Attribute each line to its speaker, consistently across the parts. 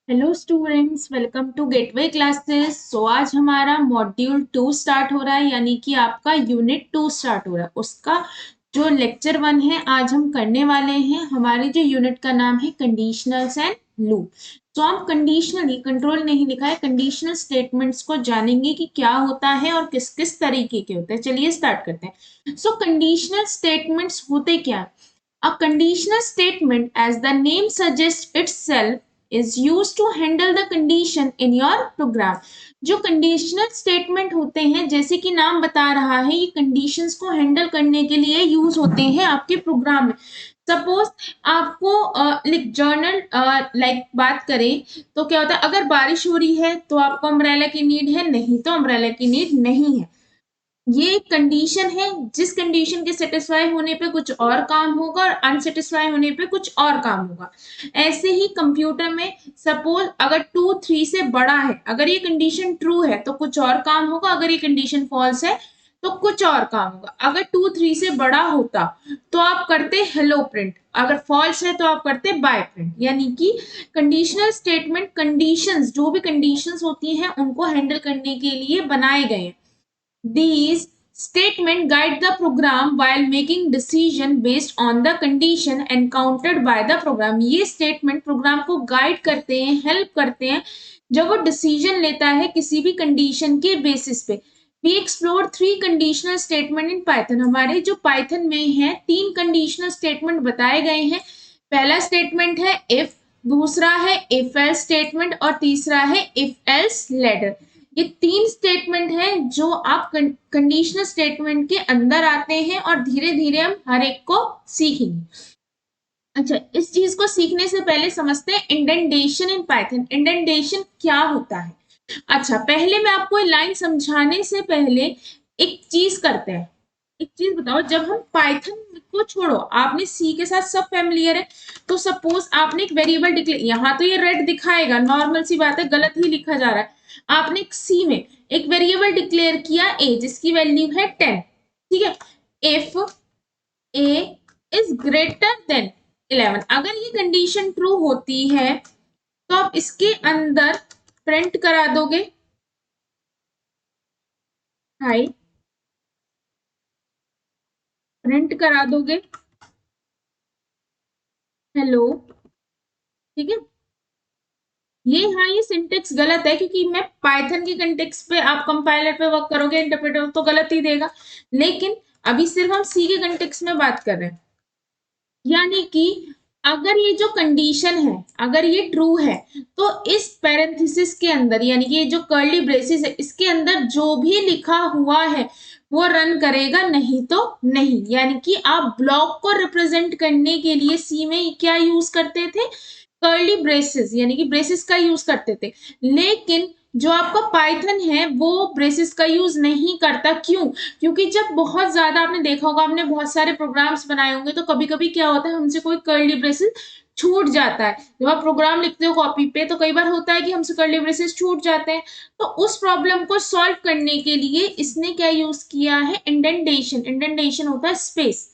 Speaker 1: Hello students, welcome to Gateway Classes. आज हमारा module 2 start हो रहा है, यानी कि आपका यूनिट 2 स्टार्ट हो रहा है। उसका जो लेक्चर 1 है आज हम करने वाले हैं। हमारे जो यूनिट का नाम है कंडीशनल्स एंड लूप। तो हम कंडीशनली, कंट्रोल नहीं लिखा है, कंडीशनल स्टेटमेंट्स को जानेंगे कि क्या होता है और किस किस तरीके के होते हैं। चलिए स्टार्ट करते हैं। कंडीशनल स्टेटमेंट्स होते क्या है? A conditional statement, as the name suggests itself, is used to handle the condition in your program. जो कंडीशनल स्टेटमेंट होते हैं, जैसे कि नाम बता रहा है, ये कंडीशंस को हैंडल करने के लिए यूज होते हैं आपके प्रोग्राम में। सपोज आपको जर्नल लाइक बात करें तो क्या होता है, अगर बारिश हो रही है तो आपको अम्ब्रेला की नीड है, नहीं तो अम्ब्रेला की नीड नहीं है। ये एक कंडीशन है, जिस कंडीशन के सेटिस्फाई होने पे कुछ और काम होगा और अनसेटिस्फाई होने पे कुछ और काम होगा। ऐसे ही कंप्यूटर में सपोज अगर 2 3 से बड़ा है, अगर ये कंडीशन ट्रू है तो कुछ और काम होगा, अगर ये कंडीशन फॉल्स है तो कुछ और काम होगा। अगर 2 3 से बड़ा होता तो आप करते हेलो प्रिंट, अगर फॉल्स है तो आप करते बाय प्रिंट। यानी कि कंडीशनल स्टेटमेंट कंडीशंस, जो भी कंडीशंस होती हैं उनको हैंडल करने के लिए बनाए गए हैं। These statements guide the program while making decision based on the condition encountered by the program. ये statement program को guide करते हैं, help करते हैं जब वो decision लेता है किसी भी condition के basis पे। We explored 3 conditional statement in Python. हमारे जो Python में है 3 conditional statement बताए गए हैं। पहला statement है if, दूसरा है if else statement और तीसरा है if else ladder। ये 3 स्टेटमेंट है जो आप कंडीशनल स्टेटमेंट के अंदर आते हैं और धीरे धीरे हम हर एक को सीखेंगे। अच्छा, इस चीज को सीखने से पहले समझते हैं इंडेंटेशन इन पाइथन। इंडेंटेशन क्या होता है? अच्छा, पहले मैं आपको लाइन समझाने से पहले एक चीज करते हैं। एक चीज बताओ, जब हम पाइथन को छोड़ो, आपने सी के साथ सब फैमिलियर है, तो सपोज आपने एक वेरिएबल डिक्लेयर, यहाँ तो ये रेड दिखाएगा, नॉर्मल सी बात है, गलत ही लिखा जा रहा है। आपने सी में एक वेरिएबल डिक्लेयर किया ए, जिसकी वैल्यू है 10। ठीक है, if A is greater then 11, अगर ये कंडीशन ट्रू होती है तो आप इसके अंदर प्रिंट करा दोगे हाई, प्रिंट करा दोगे हेलो। ठीक है, ये सिंटेक्स गलत है, क्योंकि मैं पाइथन के कंटेक्स्ट पे, आप कंपाइलर पे वर्क करोगे, इंटरप्रेटर तो गलत ही देगा। लेकिन अभी सिर्फ हम सी के कंटेक्स्ट में बात कर रहे हैं। यानी कि अगर ये जो कंडीशन है, अगर ये ट्रू है, तो इस पैरेंथेसिस के अंदर, यानी कि ये जो कर्ली ब्रेसेस है, इसके अंदर जो भी लिखा हुआ है वो रन करेगा, नहीं तो नहीं। यानी कि आप ब्लॉक को रिप्रेजेंट करने के लिए सी में क्या यूज करते थे? कर्ली ब्रेसेस, यानी कि ब्रेसेस का यूज करते थे। लेकिन जो आपका पाइथन है वो ब्रेसेस का यूज नहीं करता। क्यों? क्योंकि जब बहुत ज्यादा, आपने देखा होगा, आपने बहुत सारे प्रोग्राम्स बनाए होंगे, तो कभी कभी क्या होता है, हमसे कोई कर्ली ब्रेसेस छूट जाता है। जब आप प्रोग्राम लिखते हो कॉपी पे तो कई बार होता है कि हमसे कर्ली ब्रेसेस छूट जाते हैं। तो उस प्रॉब्लम को सॉल्व करने के लिए इसने क्या यूज किया है? इंडेंटेशन। इंडेंटेशन होता है स्पेस।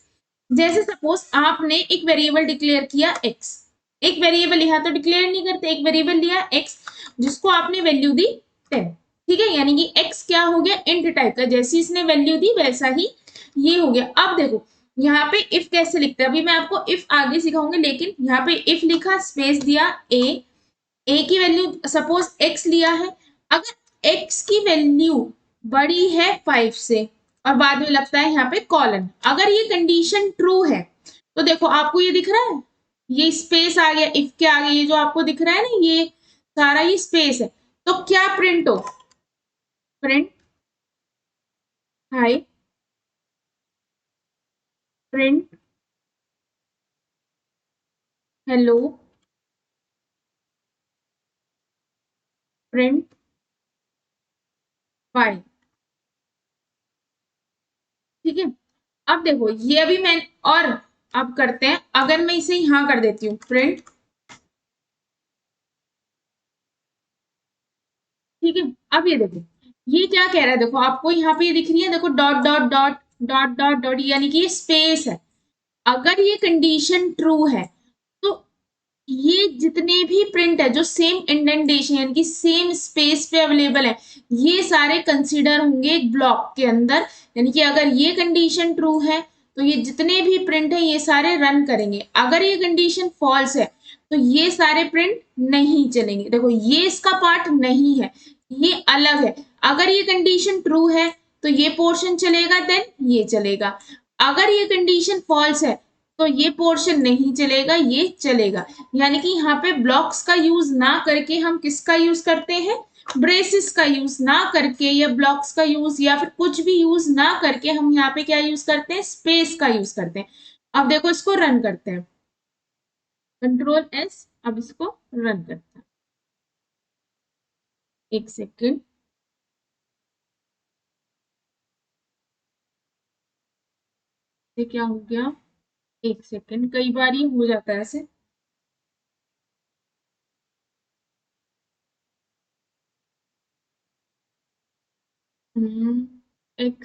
Speaker 1: जैसे सपोज आपने एक वेरिएबल डिक्लेयर किया एक्स, एक वेरिएबल यहाँ तो डिक्लेयर नहीं करते, एक वेरिएबल लिया एक्स जिसको आपने वैल्यू दी 10। ठीक है, यानी कि एक्स क्या हो गया? इंट टाइप का, जैसी इसने वैल्यू दी वैसा ही ये हो गया। अब देखो यहाँ पे इफ कैसे लिखते हैं, अभी मैं आपको इफ आगे सिखाऊंगी, लेकिन यहाँ पे इफ लिखा, स्पेस दिया, ए की वैल्यू सपोज एक्स लिया है। अगर एक्स की वैल्यू बड़ी है 5 से, और बाद में लगता है यहाँ पे कॉलन, अगर ये कंडीशन ट्रू है तो देखो आपको ये दिख रहा है, ये स्पेस आ गया इफ के आगे, ये जो आपको दिख रहा है ना, ये सारा ये स्पेस है। तो क्या प्रिंट हो? Print hi, print hello, print Y. ठीक है, अब देखो ये अभी मैं, और अब करते हैं, अगर मैं इसे यहां कर देती हूँ प्रिंट। ठीक है, अब ये देखो ये क्या कह रहा है, देखो आपको यहाँ पे ये दिख रही है, देखो dot dot dot dot dot dot, यानी कि ये स्पेस है। अगर ये कंडीशन ट्रू है तो ये जितने भी प्रिंट है जो सेम इंडेंटेशन यानी कि सेम स्पेस पे अवेलेबल है, ये सारे कंसीडर होंगे एक ब्लॉक के अंदर। यानी कि अगर ये कंडीशन ट्रू है तो ये जितने भी प्रिंट है ये सारे रन करेंगे। अगर ये कंडीशन फॉल्स है तो ये सारे प्रिंट नहीं चलेंगे। देखो ये इसका पार्ट नहीं है, ये अलग है। अगर ये कंडीशन ट्रू है तो ये पोर्शन चलेगा, देन ये चलेगा। अगर ये कंडीशन फॉल्स है तो ये पोर्शन नहीं चलेगा, ये चलेगा। यानी कि यहाँ पे ब्लॉक्स का यूज ना करके हम किसका यूज करते हैं, ब्रेसेस का यूज ना करके, या ब्लॉक्स का यूज या फिर कुछ भी यूज ना करके हम यहाँ पे क्या यूज करते हैं, स्पेस का यूज करते हैं। अब देखो इसको रन करते हैं, कंट्रोल एस। अब इसको रन करते हैं, एक सेकेंड। ये क्या हो गया, एक सेकेंड, कई बार ये हो जाता है ऐसे। हम्म, एक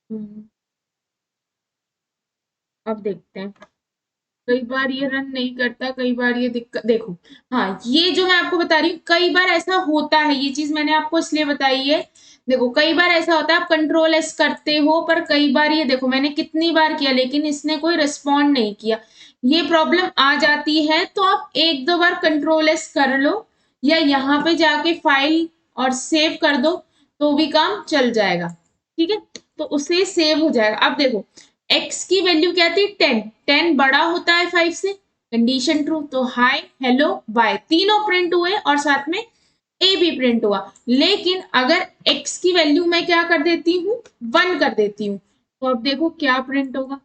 Speaker 1: हम्म, अब देखते हैं। कई बार ये रन नहीं करता, कई बार ये दिक्कत, देखो। हाँ, ये जो मैं आपको बता रही हूँ कई बार ऐसा होता है, ये चीज मैंने आपको इसलिए बताई है। देखो कई बार ऐसा होता है, आप कंट्रोल एस करते हो पर कई बार ये देखो मैंने कितनी बार किया लेकिन इसने कोई रिस्पॉन्ड नहीं किया, ये प्रॉब्लम आ जाती है। तो आप एक दो बार कंट्रोल एस कर लो या यहाँ पे जाके फाइल और सेव कर दो तो भी काम चल जाएगा। ठीक है, तो उससे सेव हो जाएगा। अब देखो एक्स की वैल्यू क्या थी, 10। 10 बड़ा होता है 5 से, कंडीशन ट्रू, तो हाय हेलो बाय तीनों प्रिंट हुए और साथ में ए भी प्रिंट हुआ। लेकिन अगर एक्स की वैल्यू मैं क्या कर देती हूँ, 1 कर देती हूँ, तो अब देखो क्या प्रिंट होगा,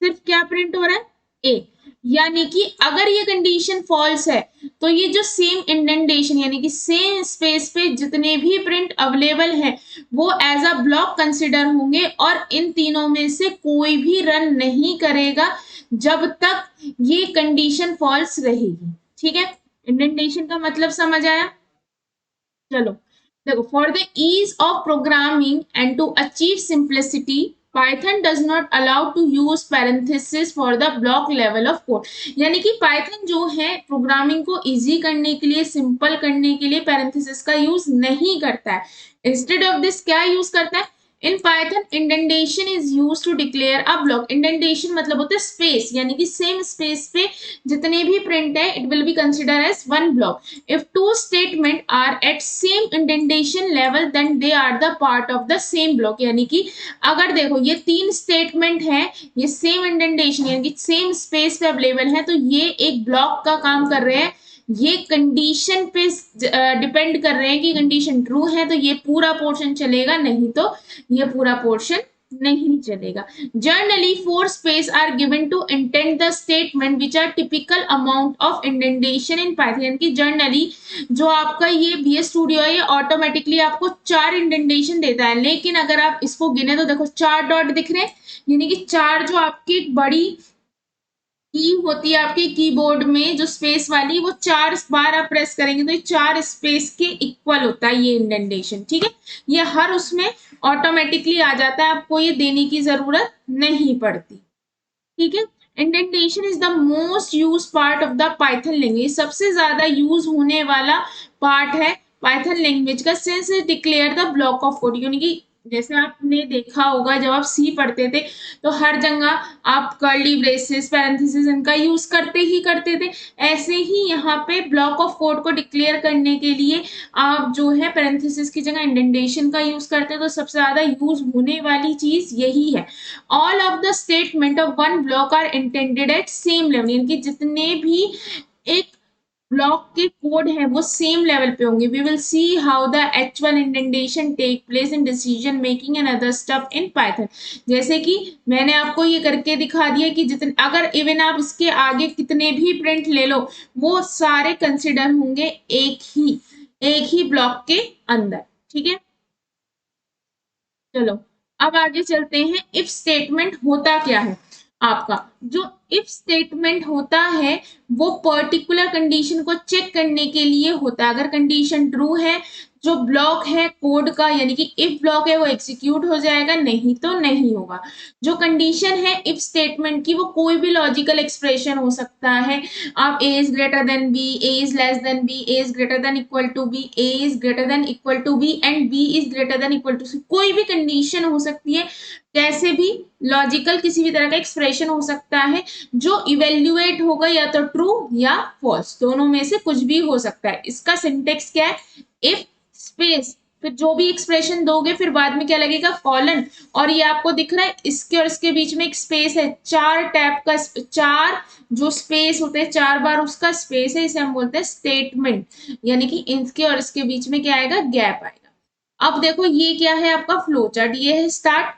Speaker 1: सिर्फ क्या प्रिंट हो रहा है, ए। यानी कि अगर ये कंडीशन फॉल्स है तो ये जो सेम इंडेंटेशन यानी कि सेम स्पेस पे जितने भी प्रिंट अवेलेबल है वो एज अ ब्लॉक कंसिडर होंगे और इन तीनों में से कोई भी रन नहीं करेगा जब तक ये कंडीशन फॉल्स रहेगी। ठीक है, इंडेंटेशन का मतलब समझ आया। चलो देखो, for the ease of programming and to achieve simplicity Python does not allow to use parenthesis for the block level of code। यानी कि Python जो है प्रोग्रामिंग को इजी करने के लिए, सिंपल करने के लिए parenthesis का यूज नहीं करता है। इंस्टेड ऑफ दिस क्या यूज करता है, in Python indentation is use to declare a block. Indentation मतलब होता है स्पेस, यानी कि सेम स्पेस पे जितने भी प्रिंट है it will be consider as one block. if two statement are at same indentation level then they are the part of the same block। यानी कि अगर देखो ये तीन स्टेटमेंट है, ये सेम इंडेंटेशन यानी कि सेम स्पेस पे अवेलेबल है, तो ये एक ब्लॉक का काम कर रहे हैं। ये कंडीशन पे डिपेंड कर रहे हैं कि कंडीशन ट्रू है तो ये पूरा पोर्शन चलेगा, नहीं तो ये पूरा पोर्शन नहीं चलेगा। Generally four space are given to intend the statement which are typical amount of indentation in Python. यानी कि जनरली जो आपका ये बीएस स्टूडियो है ये ऑटोमेटिकली आपको 4 इंडेंटेशन देता है, लेकिन अगर आप इसको गिने तो देखो 4 डॉट दिख रहे हैं, यानी कि 4 जो आपकी बड़ी की होती है आपके कीबोर्ड में जो स्पेस वाली, वो 4 बार आप प्रेस करेंगे तो ये 4 स्पेस के इक्वल होता है ये इंडेंटेशन। ठीक है, ये हर उसमें ऑटोमेटिकली आ जाता है, आपको ये देने की जरूरत नहीं पड़ती। ठीक है, indentation is the most use part of the Python language. सबसे ज्यादा यूज होने वाला पार्ट है पाइथन लैंग्वेज का, since it declare the block of code. यानी कि जैसे आपने देखा होगा जब आप सी पढ़ते थे तो हर जगह आप कर्ली ब्रेसेस पैरेंथेसिस इनका यूज करते थे। ऐसे ही यहाँ पे ब्लॉक ऑफ कोड को डिक्लेयर करने के लिए आप जो है पैरेंथेसिस की जगह इंडेंटेशन का यूज करते हैं। तो सबसे ज्यादा यूज होने वाली चीज यही है। All of the statement of one block are intended at same level. यानी कि जितने भी एक ब्लॉक के कोड है वो सेम लेवल पे होंगे। We will see how the actual indentation take place in decision making and other stuff in Python. जैसे कि मैंने आपको ये करके दिखा दिया कि जितने अगर इवन आप इसके आगे कितने भी प्रिंट ले लो वो सारे कंसिडर होंगे एक ही ब्लॉक के अंदर। ठीक है, चलो अब आगे चलते हैं। इफ स्टेटमेंट होता क्या है, आपका जो इफ स्टेटमेंट होता है वो पर्टिकुलर कंडीशन को चेक करने के लिए होता है। अगर कंडीशन ट्रू है, जो ब्लॉक है कोड का यानी कि इफ ब्लॉक है वो एग्जीक्यूट हो जाएगा, नहीं तो नहीं होगा। जो कंडीशन है इफ स्टेटमेंट की वो कोई भी लॉजिकल एक्सप्रेशन हो सकता है। आप a is greater than B, a is less than B, a is greater than equal to b, a is greater than equal to b and B is greater than equal to c, कोई भी condition हो सकती है। कैसे भी logical किसी भी तरह का एक्सप्रेशन हो सकता है जो इवेल्युएट होगा या तो ट्रू या फॉल्स, दोनों में से कुछ भी हो सकता है। इसका सिंटेक्स क्या है, इफ स्पेस फिर जो भी एक्सप्रेशन दोगे फिर बाद में क्या लगेगा कॉलन, और ये आपको दिख रहा है इसके और इसके बीच में एक स्पेस है, चार टैप का चार जो स्पेस होते हैं, चार बार उसका स्पेस है, इसे हम बोलते हैं स्टेटमेंट, यानी कि इसके और इसके बीच में क्या आएगा, गैप आएगा। अब देखो ये क्या है आपका फ्लो चार्ट, ये है स्टार्ट,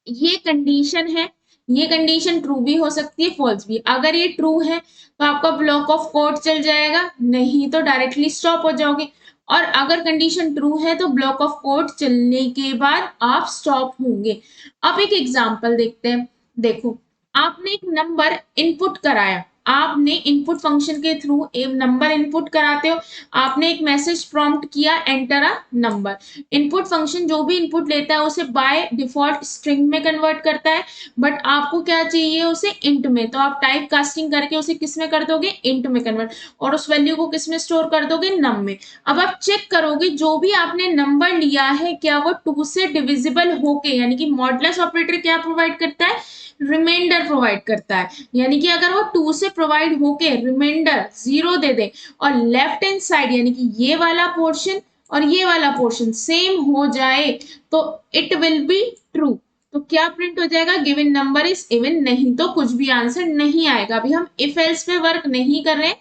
Speaker 1: ये कंडीशन है, ये कंडीशन ट्रू भी हो सकती है फॉल्स भी। अगर ये ट्रू है तो आपका ब्लॉक ऑफ कोड चल जाएगा, नहीं तो डायरेक्टली स्टॉप हो जाओगे। और अगर कंडीशन ट्रू है तो ब्लॉक ऑफ कोड चलने के बाद आप स्टॉप होंगे। अब एक एग्जांपल देखते हैं। देखो आपने एक नंबर इनपुट कराया, आपने इनपुट फंक्शन के थ्रू एक नंबर इनपुट कराते हो, आपने एक मैसेज प्रॉम्प्ट किया enter a number. Input function जो भी इनपुट लेता है उसे बाय डिफॉल्ट स्ट्रिंग में कन्वर्ट करता है, बट आपको क्या चाहिए उसे इंट में, तो आप टाइप कास्टिंग करके उसे किस में कर दोगे, इंट में कन्वर्ट, और उस वैल्यू को किस में स्टोर कर दोगे, नम में। अब आप चेक करोगे जो भी आपने नंबर लिया है क्या वो 2 से डिविजिबल होके, यानी कि मॉडुलस ऑपरेटर क्या प्रोवाइड करता है, रिमाइंडर प्रोवाइड करता है, यानी कि अगर वो 2 से प्रोवाइड होके रिमाइंडर 0 दे दे और लेफ्ट हैंड साइड यानी कि ये वाला पोर्शन और ये वाला पोर्शन सेम हो जाए तो इट विल बी ट्रू। तो क्या प्रिंट हो जाएगा, गिवन नंबर इज इवन, नहीं तो कुछ भी आंसर नहीं आएगा। अभी हम इफ एल्स पे वर्क नहीं कर रहे,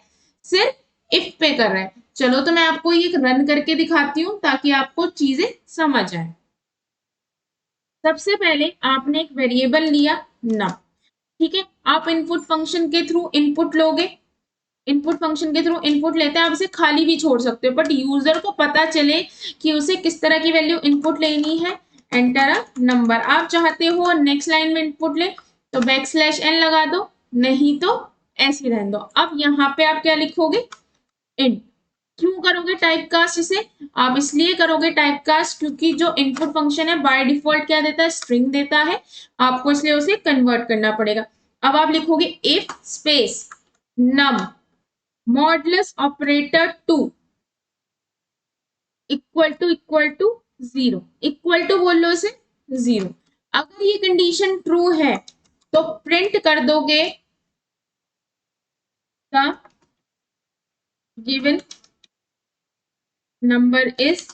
Speaker 1: सिर्फ इफ पे कर रहे हैं। चलो तो मैं आपको ये रन करके दिखाती हूँ ताकि आपको चीजें समझ आए। सबसे पहले आपने एक वेरिएबल लिया नम, ठीक है, आप इनपुट फंक्शन के थ्रू इनपुट लोगे, इनपुट फंक्शन के थ्रू इनपुट लेते हैं, आप इसे खाली भी छोड़ सकते हो, बट यूजर को पता चले कि उसे किस तरह की वैल्यू इनपुट लेनी है, एंटर अ नंबर। आप चाहते हो नेक्स्ट लाइन में इनपुट ले तो बैक स्लैश एन लगा दो, नहीं तो ऐसे रहने दो। अब यहाँ पे आप क्या लिखोगे, इंट। क्यों करोगे टाइप कास्ट इसे, आप इसलिए करोगे टाइप कास्ट क्योंकि जो इनपुट फंक्शन है बाय डिफॉल्ट क्या देता है, स्ट्रिंग देता है, आपको इसलिए उसे कन्वर्ट करना पड़ेगा। अब आप लिखोगे if space num modulus operator 2 equal to 0, equal to बोल लो इसे 0। अगर ये कंडीशन ट्रू है तो प्रिंट कर दोगे the given number is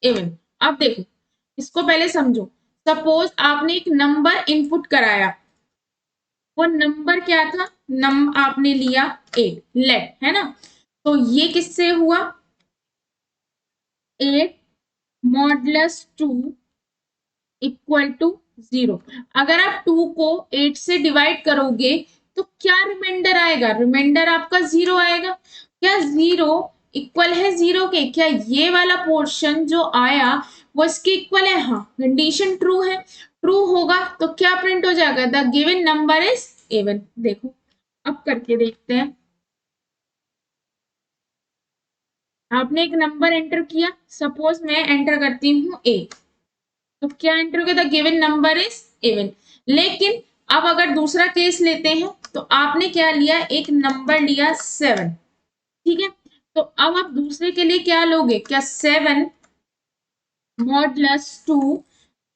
Speaker 1: even. अब देखो इसको पहले समझो, सपोज आपने एक नंबर इनपुट कराया, वो नंबर क्या था, नम आपने लिया 8 लेट, है ना, तो ये किससे हुआ, 8 मॉडुलस 2 इक्वल टू 0। अगर आप 2 को 8 से डिवाइड करोगे तो क्या रिमाइंडर आएगा, रिमाइंडर आपका 0 आएगा। क्या 0 इक्वल है 0 के, क्या ये वाला पोर्शन जो आया वो इसके इक्वल है, हाँ कंडीशन ट्रू है, ट्रू होगा तो क्या प्रिंट हो जाएगा, the given number is even. देखो अब करके देखते हैं, आपने एक नंबर एंटर किया, सपोज मैं एंटर करती हूँ 8, तो क्या एंटर होगा, the given number is even. लेकिन अब अगर दूसरा केस लेते हैं तो आपने क्या लिया, एक नंबर लिया 7, ठीक है, तो अब आप दूसरे के लिए क्या लोगे, क्या 7 मॉडुलस 2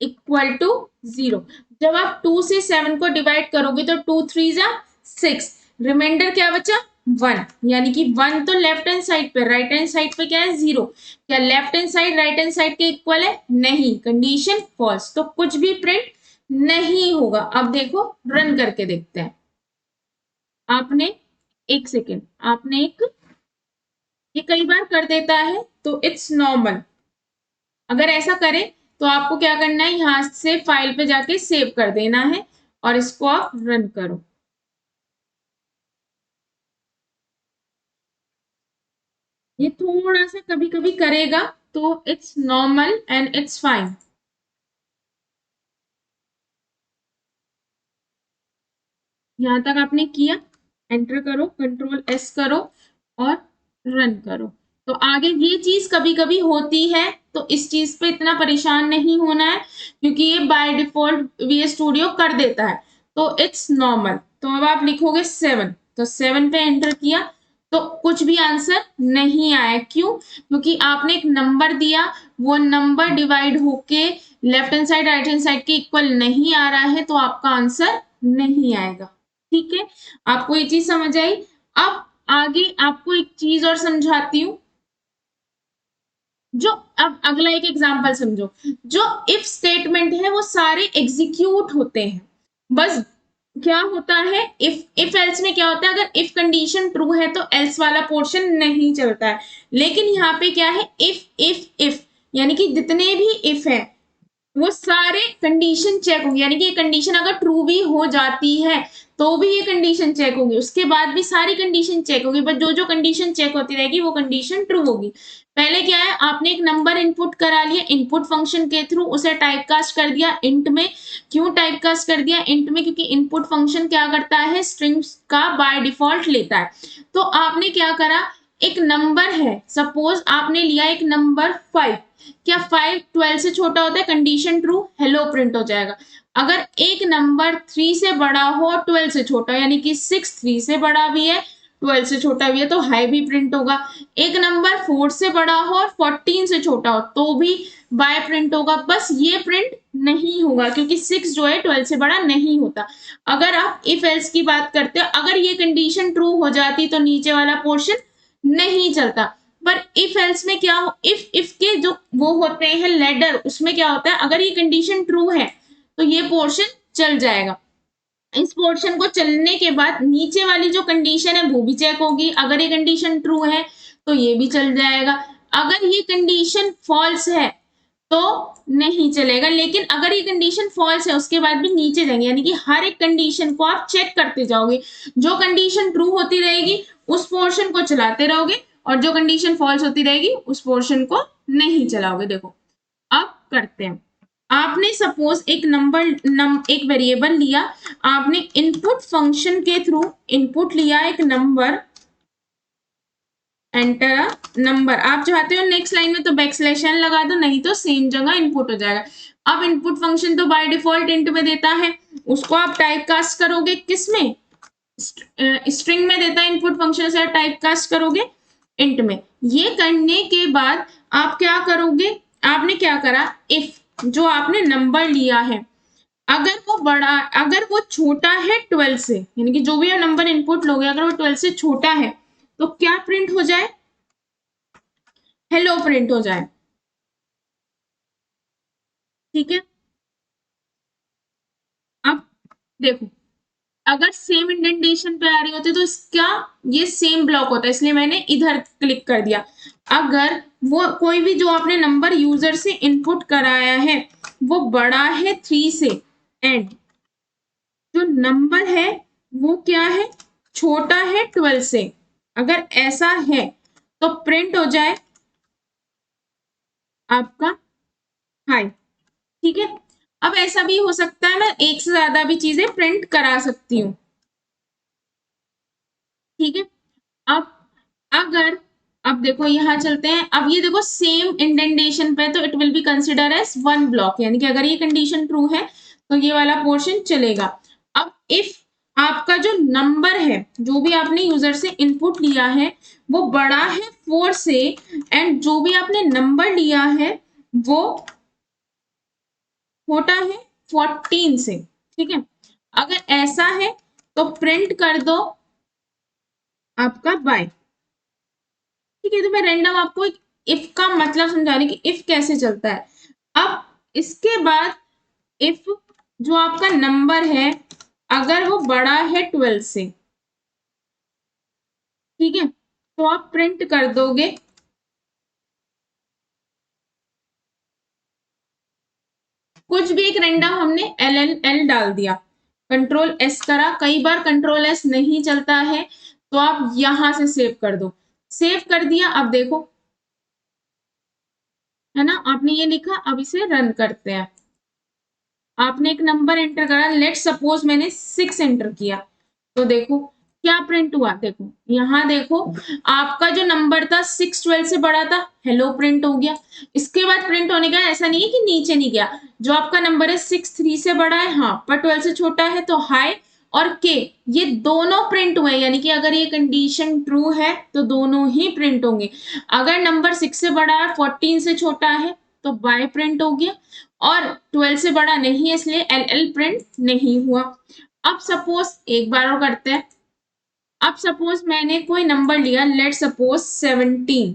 Speaker 1: इक्वल टू 0। जब आप 2 से 7 को डिवाइड करोगे तो 2 3 जा 6, रिमाइंडर क्या बचा 1, यानी कि 1 तो लेफ्ट हैंड साइड पे, राइट हैंड साइड पे क्या है 0। क्या left hand side right hand side के इक्वल है, नहीं, कंडीशन फॉल्स, तो कुछ भी प्रिंट नहीं होगा। अब देखो रन करके देखते हैं। आपने एक सेकेंड, आपने एक, ये कई बार कर देता है तो इट्स नॉर्मल, अगर ऐसा करे तो आपको क्या करना है, यहां से फाइल पे जाके सेव कर देना है और इसको आप रन करो। ये थोड़ा सा कभी कभी करेगा तो it's normal and it's fine. यहां तक आपने किया, एंटर करो, कंट्रोल एस करो और रन करो। तो आगे ये चीज कभी कभी होती है, तो इस चीज पे इतना परेशान नहीं होना है, क्योंकि ये बाय डिफॉल्ट वीएस स्टूडियो कर देता है, तो इट्स नॉर्मल। तो अब आप लिखोगे 7, तो 7 पे एंटर किया, तो कुछ भी आंसर नहीं आया। क्यों? क्योंकि आपने एक नंबर दिया, वो नंबर डिवाइड होके left hand side right hand side के इक्वल नहीं आ रहा है, तो आपका आंसर नहीं आएगा। ठीक है, आपको ये चीज समझ आई। अब आगे आपको एक चीज और समझाती हूँ। जो अब अगला एक एग्जांपल समझो, जो इफ स्टेटमेंट है वो सारे एग्जीक्यूट होते हैं। बस क्या होता है, इफ एल्स में क्या होता है, अगर इफ कंडीशन ट्रू है तो एल्स वाला पोर्शन नहीं चलता है। लेकिन यहाँ पे क्या है, इफ यानी कि जितने भी इफ है वो सारे कंडीशन चेक होंगे, यानी कि ये कंडीशन अगर ट्रू भी हो जाती है तो भी ये कंडीशन चेक होगी, उसके बाद भी सारी कंडीशन चेक होगी, बट जो जो कंडीशन चेक होती रहेगी वो कंडीशन ट्रू होगी। पहले क्या है, आपने एक नंबर इनपुट करा लिया, इनपुट फंक्शन के थ्रू उसे टाइपकास्ट कर दिया इंट में। क्यों टाइपकास्ट कर दिया इंट में? क्योंकि इनपुट फंक्शन क्या करता है, स्ट्रिंग्स का बाय डिफॉल्ट लेता है। तो आपने क्या करा, एक नंबर है, सपोज आपने लिया एक नंबर 5, क्या 5 12 से छोटा होता है, कंडीशन ट्रू, हेलो प्रिंट हो जाएगा। अगर एक नंबर 3 से बड़ा हो 12 से छोटा, यानी कि 6 3 से बड़ा भी है 12 से छोटा भी है, तो हाई भी प्रिंट होगा। एक नंबर 4 से बड़ा हो और 14 से छोटा हो तो भी बाय प्रिंट होगा। बस ये प्रिंट नहीं होगा क्योंकि 6 जो है 12 से बड़ा नहीं होता। अगर आप इफ एल्स की बात करते हो, अगर ये कंडीशन ट्रू हो जाती तो नीचे वाला पोर्शन नहीं चलता। पर इफ एल्स में क्या हो, इफ के जो वो होते हैं लेडर, उसमें क्या होता है, अगर ये कंडीशन ट्रू है तो ये पोर्शन चल जाएगा। इस पोर्शन को चलने के बाद नीचे वाली जो कंडीशन है वो भी चेक होगी, अगर ये कंडीशन ट्रू है तो ये भी चल जाएगा। अगर ये कंडीशन फॉल्स है तो नहीं चलेगा, लेकिन अगर ये कंडीशन फॉल्स है उसके बाद भी नीचे जाएंगे, यानी कि हर एक कंडीशन को आप चेक करते जाओगे। जो कंडीशन ट्रू होती रहेगी उस पोर्शन को चलाते रहोगे, और जो कंडीशन फॉल्स होती रहेगी उस पोर्शन को नहीं चलाओगे। देखो अब करते हैं, आपने सपोज एक एक वेरिएबल लिया, आपने इनपुट फंक्शन के थ्रू इनपुट लिया एक नंबर, एंटर अ नंबर। आप चाहते हो नेक्स्ट लाइन में तो बैकस्लैश एन लगा दो, नहीं तो सेम जगह इनपुट हो जाएगा। अब इनपुट फंक्शन तो बाय डिफॉल्ट इंट में देता है, उसको आप टाइप कास्ट करोगे किस में, स्ट्रिंग में देता है इनपुट फंक्शन, से टाइप कास्ट करोगे इंट में। ये करने के बाद आप क्या करोगे, आपने क्या करा, इफ जो आपने नंबर लिया है अगर वो बड़ा, अगर वो छोटा है 12 से, यानी कि जो भी आप नंबर इनपुट लोगे अगर वो 12 से छोटा है तो क्या प्रिंट हो जाए, हेलो प्रिंट हो जाए। ठीक है, अब देखो, अगर सेम इंडेंटेशन पे आ रही होती तो इसका ये सेम ब्लॉक होता है, इसलिए मैंने इधर क्लिक कर दिया। अगर वो कोई भी जो आपने नंबर यूजर से इनपुट कराया है वो बड़ा है 3 से, एंड जो नंबर है वो क्या है, छोटा है 12 से, अगर ऐसा है तो प्रिंट हो जाए आपका हाई। ठीक है, अब ऐसा भी हो सकता है मैं एक से ज्यादा भी चीजें प्रिंट करा सकती हूँ। ठीक है, अब अगर, अब देखो यहां चलते हैं, अब ये देखो सेम इंडेंटेशन पे तो it will be consider as one block, यानी कि अगर ये कंडीशन ट्रू है तो ये वाला पोर्शन चलेगा। अब इफ आपका जो नंबर है, जो भी आपने यूजर से इनपुट लिया है वो बड़ा है 4 से, एंड जो भी आपने नंबर लिया है वो छोटा है 14 से। ठीक है, अगर ऐसा है तो प्रिंट कर दो आपका बाय। ठीक है, तो मैं रैंडम आपको एक इफ का मतलब समझा रही कि इफ कैसे चलता है। अब इसके बाद इफ जो आपका नंबर है अगर वो बड़ा है 12 से, ठीक है, तो आप प्रिंट कर दोगे कुछ भी एक रैंडम, हमने एल एल एल डाल दिया, कंट्रोल एस करा, कई बार कंट्रोल एस नहीं चलता है तो आप यहां से सेव कर दो। सेव कर दिया, अब देखो है ना, आपने ये लिखा, अब इसे रन करते हैं। आपने एक नंबर एंटर करा, लेट सपोज मैंने 6 एंटर किया, तो देखो क्या प्रिंट हुआ, देखो यहाँ देखो, आपका जो नंबर था 6 12 से बड़ा था, हेलो प्रिंट हो गया। इसके बाद प्रिंट होने का ऐसा नहीं है कि नीचे नहीं गया, जो आपका नंबर है 6 3 से बड़ा है, हाँ, पर 12 से छोटा है तो हाई और के, ये दोनों प्रिंट हुए, यानी कि अगर ये कंडीशन ट्रू है तो दोनों ही प्रिंट होंगे। अगर नंबर 6 से बड़ा है, 14 से छोटा है तो बाय प्रिंट हो गया, और 12 से बड़ा नहीं है इसलिए एल एल प्रिंट नहीं हुआ। अब सपोज एक बार और करते हैं, अब सपोज मैंने कोई नंबर लिया, लेट सपोज 17,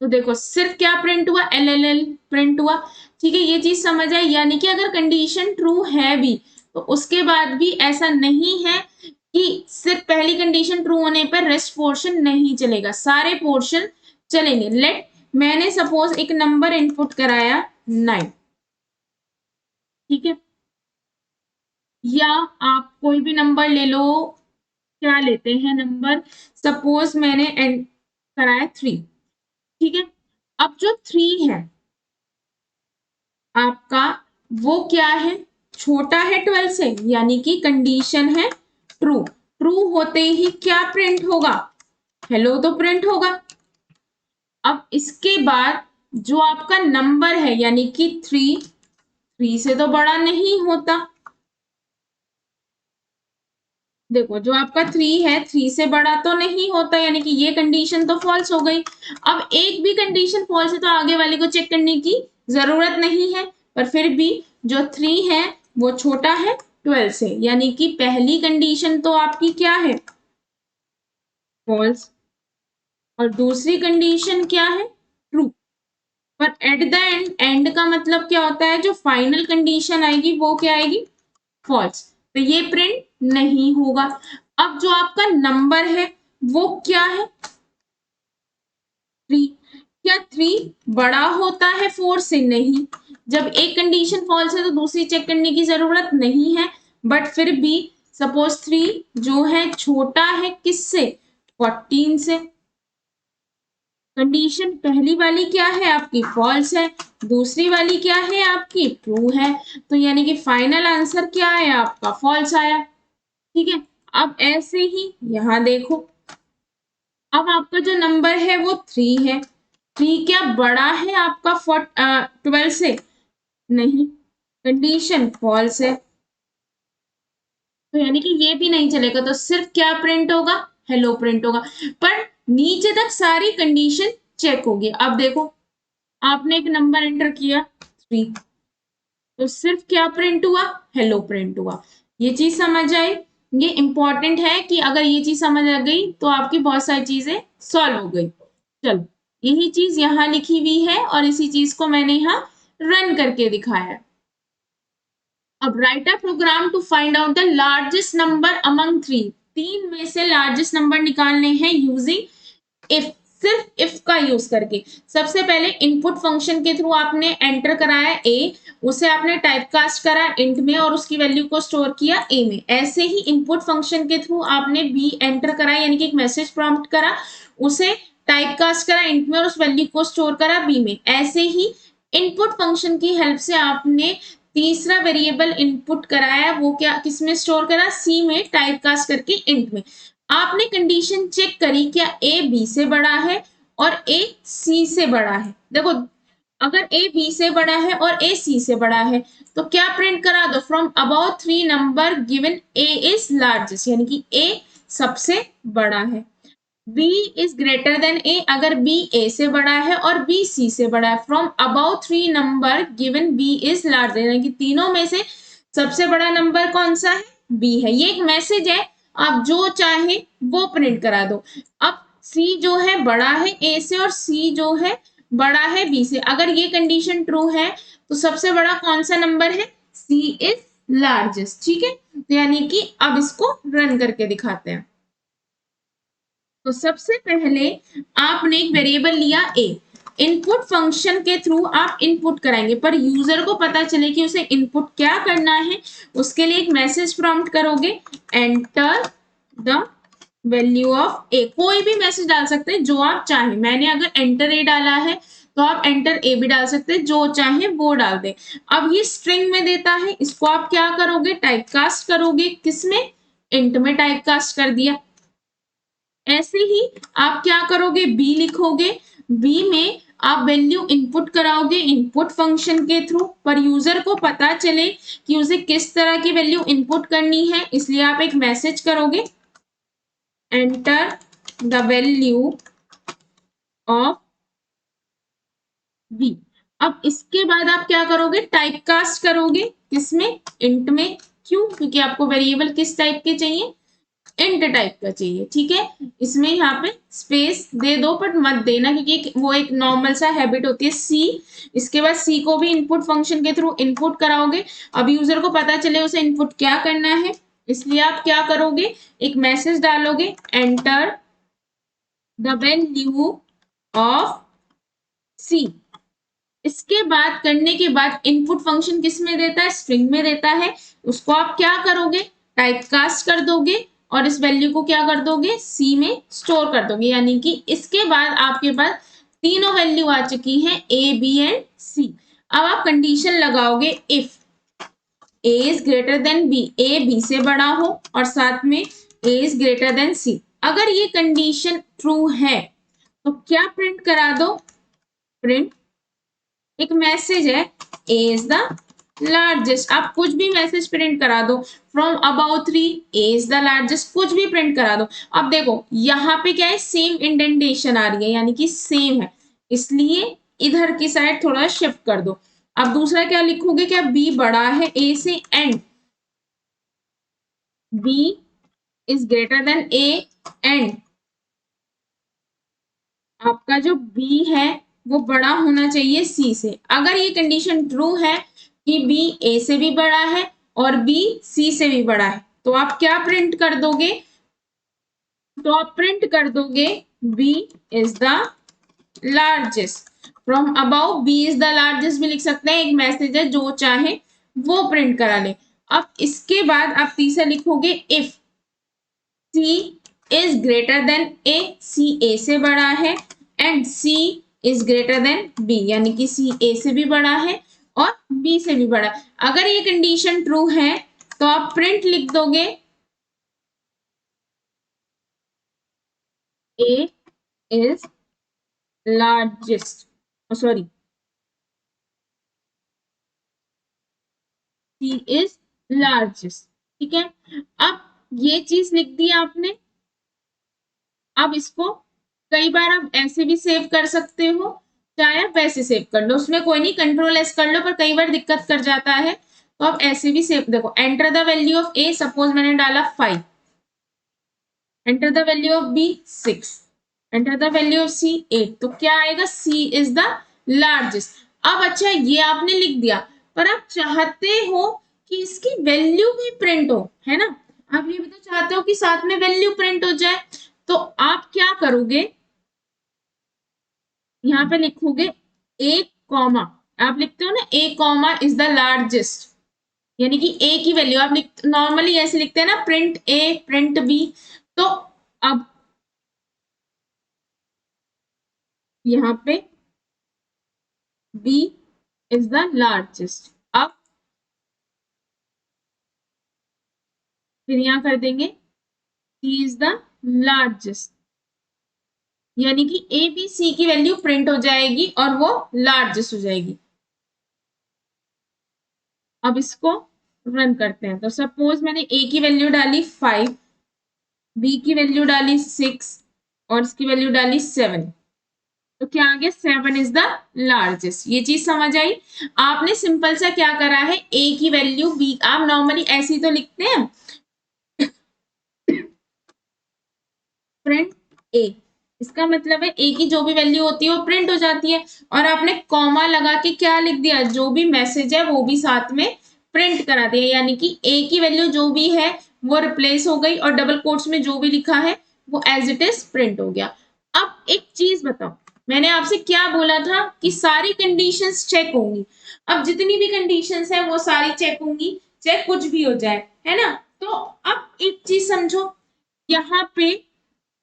Speaker 1: तो देखो सिर्फ क्या प्रिंट हुआ, एल एल एल प्रिंट हुआ। ठीक है, ये चीज समझ आई, यानी कि अगर कंडीशन ट्रू है भी तो उसके बाद भी ऐसा नहीं है कि सिर्फ पहली कंडीशन ट्रू होने पर रेस्ट पोर्शन नहीं चलेगा, सारे पोर्शन चलेंगे। लेट मैंने सपोज एक नंबर इनपुट कराया 9, ठीक है, या आप कोई भी नंबर ले लो, क्या लेते हैं नंबर, सपोज मैंने कराया 3, ठीक है। अब जो 3 है आपका, वो क्या है, छोटा है 12 से, यानी कि कंडीशन है ट्रू। ट्रू होते ही क्या प्रिंट होगा, हेलो तो प्रिंट होगा। अब इसके बाद जो आपका नंबर है, यानी कि 3 से तो बड़ा नहीं होता, देखो जो आपका 3 है 3 से बड़ा तो नहीं होता, यानी कि ये कंडीशन तो फॉल्स हो गई। अब एक भी कंडीशन फॉल्स है तो आगे वाले को चेक करने की जरूरत नहीं है, पर फिर भी जो 3 है वो छोटा है 12 से, यानी कि पहली कंडीशन तो आपकी क्या है, फॉल्स, और दूसरी कंडीशन क्या है, ट्रू। पर एट द एंड, एंड का मतलब क्या होता है, जो फाइनल कंडीशन आएगी वो क्या आएगी, फॉल्स, तो ये प्रिंट नहीं होगा। अब जो आपका नंबर है वो क्या है, 3, क्या 3 बड़ा होता है 4 से, नहीं, जब एक कंडीशन फॉल्स है तो दूसरी चेक करने की जरूरत नहीं है, बट फिर भी सपोज 3 जो है छोटा है किससे, 14 से, कंडीशन पहली वाली क्या है आपकी, फॉल्स है, दूसरी वाली क्या है आपकी, ट्रू है, तो यानी कि फाइनल आंसर क्या है आपका, फॉल्स आया। ठीक है, अब ऐसे ही यहां देखो, अब आपका जो नंबर है वो 3 है, 3 क्या बड़ा है आपका 12 से, नहीं, कंडीशन फॉल्स है, तो यानी कि ये भी नहीं चलेगा, तो सिर्फ क्या प्रिंट होगा, हेलो प्रिंट होगा। पर नीचे तक सारी कंडीशन चेक होगी। अब देखो आपने एक नंबर एंटर किया 3, तो सिर्फ क्या प्रिंट हुआ, हेलो प्रिंट हुआ। ये चीज समझ आई, ये इंपॉर्टेंट है कि अगर ये चीज समझ आ गई तो आपकी बहुत सारी चीजें सॉल्व हो गई। चलो, यही चीज यहाँ लिखी हुई है और इसी चीज को मैंने यहाँ रन करके दिखाया है। अब write a program to find out the largest number among 3, 3 में से लार्जेस्ट नंबर निकालने हैं यूजिंग इफ, सिर्फ इफ का यूज करके। सबसे पहले इनपुट फंक्शन के थ्रू आपने एंटर कराया ए, उसे आपने टाइप कास्ट करा इंट में और उसकी वैल्यू को स्टोर किया ए में। ऐसे ही इनपुट फंक्शन के थ्रू आपने बी एंटर कराया, यानी कि एक मैसेज प्रॉम्प्ट करा, उसे टाइप कास्ट करा इंट में और उस वैल्यू को स्टोर करा बी में। ऐसे ही इनपुट फंक्शन की हेल्प से आपने तीसरा वेरिएबल इनपुट कराया, वो क्या किसमें स्टोर करा, सी में टाइप कास्ट करके इंट में। आपने कंडीशन चेक करी क्या ए बी से बड़ा है और ए सी से बड़ा है। देखो अगर ए बी से बड़ा है और ए सी से बड़ा है तो क्या प्रिंट करा दो, from about 3 number given A is largest, यानी कि ए सबसे बड़ा है। बी इज ग्रेटर देन ए, अगर बी ए से बड़ा है और बी सी से बड़ा है, from about 3 number given B is larger, यानी कि तीनों में से सबसे बड़ा नंबर कौन सा है, बी है। ये एक मैसेज है, आप जो चाहे वो प्रिंट करा दो। अब सी जो है बड़ा है ए से और सी जो है बड़ा है बी से, अगर ये कंडीशन ट्रू है तो सबसे बड़ा कौन सा नंबर है, सी इज लार्जेस्ट। ठीक है, तो यानी कि अब इसको रन करके दिखाते हैं। तो सबसे पहले आपने एक वेरिएबल लिया ए, इनपुट फंक्शन के थ्रू आप इनपुट कराएंगे, पर यूजर को पता चले कि उसे इनपुट क्या करना है, उसके लिए एक मैसेज प्रॉम्प्ट करोगे, एंटर द वैल्यू ऑफ ए, कोई भी मैसेज डाल सकते हैं जो आप चाहें। मैंने अगर एंटर ए डाला है तो आप एंटर ए भी डाल सकते हैं, जो चाहे वो डाल दे। अब ये स्ट्रिंग में देता है, इसको आप क्या करोगे, टाइप कास्ट करोगे किसमें, इंट में टाइप कास्ट कर दिया। ऐसे ही आप क्या करोगे, बी लिखोगे, बी में आप वैल्यू इनपुट कराओगे इनपुट फंक्शन के थ्रू, पर यूजर को पता चले कि उसे किस तरह की वैल्यू इनपुट करनी है, इसलिए आप एक मैसेज करोगे, enter the value of B. अब इसके बाद आप क्या करोगे, टाइप कास्ट करोगे, किसमें, इंट में। क्यों, क्योंकि आपको वेरिएबल किस टाइप के चाहिए, इंट टाइप का चाहिए, ठीक है। इसमें यहाँ पे स्पेस दे दो, बट मत देना, क्योंकि वो एक नॉर्मल सा हैबिट होती है सी। इसके बाद सी को भी इनपुट फंक्शन के थ्रू इनपुट कराओगे। अब यूजर को पता चले उसे इनपुट क्या करना है, इसलिए आप क्या करोगे, एक मैसेज डालोगे, एंटर द वैल्यू ऑफ सी। इसके बाद करने के बाद इनपुट फंक्शन किस में देता है, स्ट्रिंग में देता है। उसको आप क्या करोगे, टाइप कास्ट कर दोगे और इस वैल्यू को क्या कर दोगे, सी में स्टोर कर दोगे। यानी कि इसके बाद आपके पास तीनों वैल्यू आ चुकी हैं, ए बी एंड सी। अब आप कंडीशन लगाओगे, if A is greater than B, A B से बड़ा हो और साथ में A is greater than C. अगर ये कंडीशन ट्रू है तो क्या प्रिंट करा दो, प्रिंट एक मैसेज है, ए इज द लार्जेस्ट। आप कुछ भी मैसेज प्रिंट करा दो, from about 3 A is the largest, कुछ भी प्रिंट करा दो। अब देखो यहाँ पे क्या है, सेम इंडेंटेशन आ रही है, यानी कि सेम है, इसलिए इधर की साइड थोड़ा शिफ्ट कर दो। अब दूसरा क्या लिखोगे, क्या बी बड़ा है ए से, and B is greater than A, and आपका जो बी है वो बड़ा होना चाहिए सी से। अगर ये कंडीशन ट्रू है कि बी ए से भी बड़ा है और बी सी से भी बड़ा है, तो आप क्या प्रिंट कर दोगे, तो आप प्रिंट कर दोगे B is the largest. From about B is the largest भी लिख सकते हैं, एक मैसेज है, जो चाहे वो प्रिंट करा ले। अब इसके बाद आप तीसरा लिखोगे, if C is greater than A, C A से बड़ा है, and C is greater than B, यानी कि सी ए से भी बड़ा है और बी से भी बड़ा। अगर ये कंडीशन ट्रू है तो आप प्रिंट लिख दोगे, a is largest, sorry, c is largest, ठीक है। अब ये चीज लिख दी आपने। अब इसको कई बार आप ऐसे भी सेव कर सकते हो, चाहे आप वैसे सेव कर लो, उसमें कोई नहीं, कंट्रोल एस कर लो, पर कई बार दिक्कत कर जाता है, तो आप ऐसे भी सेव, देखो enter the value of a, suppose मैंने डाला 5, enter the value of b 6, enter the value of सी 8, तो क्या आएगा, सी इज द लार्जेस्ट। अब अच्छा ये आपने लिख दिया, पर आप चाहते हो कि इसकी वैल्यू भी प्रिंट हो, है ना, आप ये भी तो चाहते हो कि साथ में वैल्यू प्रिंट हो जाए, तो आप क्या करोगे, यहाँ पे लिखोगे ए कॉमा, आप लिखते हो ना ए कॉमा इज द लार्जेस्ट, यानी कि ए की वैल्यू आप लिख, नॉर्मली ऐसे लिखते हैं ना, प्रिंट ए प्रिंट बी। तो अब यहाँ पे बी इज द लार्जेस्ट, अब फिर यहाँ कर देंगे सी इज द लार्जेस्ट, यानी कि ए बी सी की वैल्यू प्रिंट हो जाएगी और वो लार्जेस्ट हो जाएगी। अब इसको रन करते हैं, तो सपोज मैंने ए की वैल्यू डाली 5, बी की वैल्यू डाली 6 और इसकी वैल्यू डाली 7, तो क्या आ गया, 7 इज द लार्जेस्ट। ये चीज समझ आई। आपने सिंपल सा क्या करा है, ए की वैल्यू बी, आप नॉर्मली ऐसी तो लिखते हैं, प्रिंट ए, इसका मतलब है ए की जो भी वैल्यू होती है वो प्रिंट हो जाती है, और आपने कॉमा लगा के क्या लिख दिया, जो भी मैसेज है वो भी साथ में प्रिंट करा दिया, यानी कि ए की वैल्यू जो भी है वो रिप्लेस हो गई और डबल कोट्स में जो भी लिखा है वो एज इट इज प्रिंट हो गया। अब एक चीज बताओ, मैंने आपसे क्या बोला था कि सारी कंडीशंस चेक होंगी। अब जितनी भी कंडीशंस है वो सारी चेक होंगी, चाहे कुछ भी हो जाए, है ना। तो अब एक चीज समझो, यहाँ पे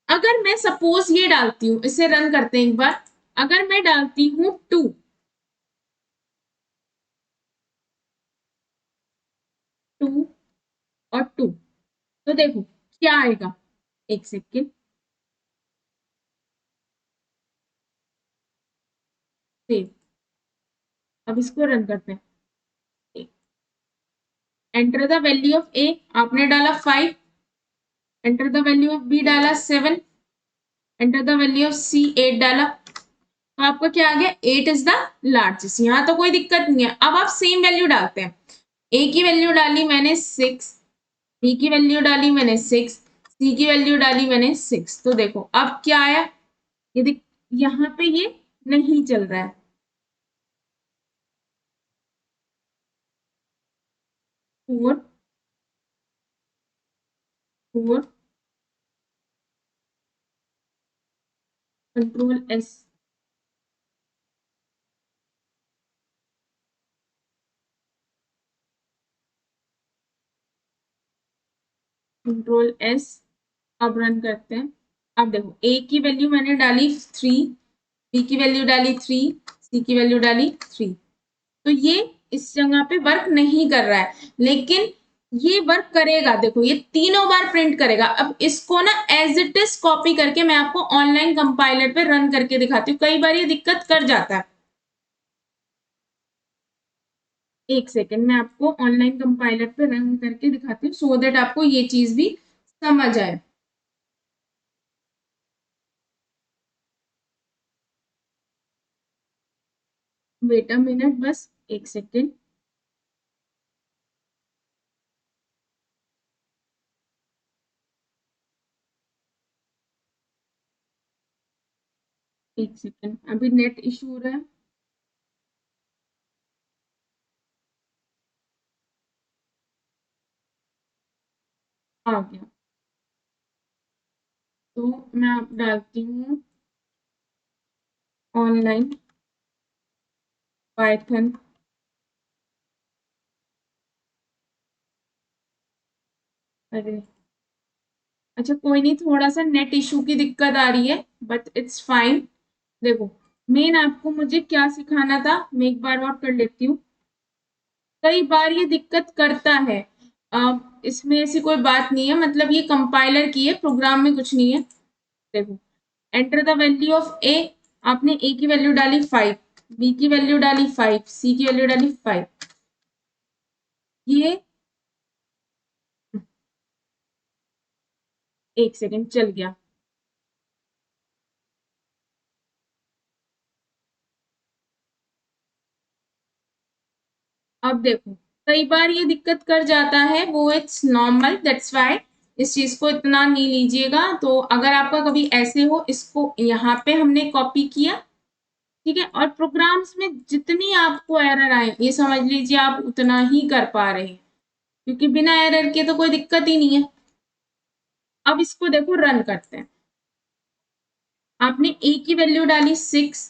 Speaker 1: अगर मैं सपोज ये डालती हूँ, इसे रन करते हैं एक बार, अगर मैं डालती हूँ 2, 2 और 2, तो देखो क्या आएगा, एक सेकेंड, अब इसको रन करते हैं। Enter the value of A, आपने डाला 5, enter the value of B डाला 7, एंटर द वैल्यू ऑफ सी 8 डाला, तो आपका क्या आ गया, 8 इज द लार्जेस्ट। यहाँ तो कोई दिक्कत नहीं है। अब आप सेम वैल्यू डालते हैं, ए की वैल्यू डाली मैंने 6, बी की वैल्यू डाली मैंने 6, सी की वैल्यू डाली मैंने 6, तो देखो अब क्या आया, ये यहाँ पे ये नहीं चल रहा है। 4 4 कंट्रोल एस, कंट्रोल एस, अब रन करते हैं। अब देखो ए की वैल्यू मैंने डाली 3, बी की वैल्यू डाली 3, सी की वैल्यू डाली 3, तो ये इस जगह पे वर्क नहीं कर रहा है, लेकिन ये वर्क करेगा। देखो ये तीनों बार प्रिंट करेगा। अब इसको ना एज इट इज कॉपी करके मैं आपको ऑनलाइन कंपाइलर पे रन करके दिखाती हूँ, कई बार ये दिक्कत कर जाता है। एक सेकेंड, मैं आपको ऑनलाइन कंपाइलर पे रन करके दिखाती हूँ, सो दैट आपको ये चीज भी समझ आए। वेट अ मिनट, बस एक सेकेंड। एक सेकेंड, अभी नेट इशू हो रहा है। आ गया, तो मैं आप डालती हूँ ऑनलाइन पाइथन। अरे अच्छा कोई नहीं, थोड़ा सा नेट इशू की दिक्कत आ रही है, बट इट्स फाइन। देखो मेन आपको मुझे क्या सिखाना था, मैं एक बार और कर लेती हूँ। कई बार ये दिक्कत करता है, इसमें ऐसी कोई बात नहीं है, मतलब ये कंपाइलर की है, प्रोग्राम में कुछ नहीं है। देखो enter the value of A, आपने ए की वैल्यू डाली 5, बी की वैल्यू डाली 5, सी की वैल्यू डाली 5, ये एक सेकेंड चल गया। अब देखो कई बार ये दिक्कत कर जाता है, वो इट्स नॉर्मल, दैट्स वाई इस चीज को इतना नहीं लीजिएगा। तो अगर आपका कभी ऐसे हो, इसको यहाँ पे हमने कॉपी किया, ठीक है, और प्रोग्राम्स में जितनी आपको एरर आए, ये समझ लीजिए आप उतना ही कर पा रहे हैं, क्योंकि बिना एरर के तो कोई दिक्कत ही नहीं है। अब इसको देखो रन करते हैं। आपने ए की वैल्यू डाली 6,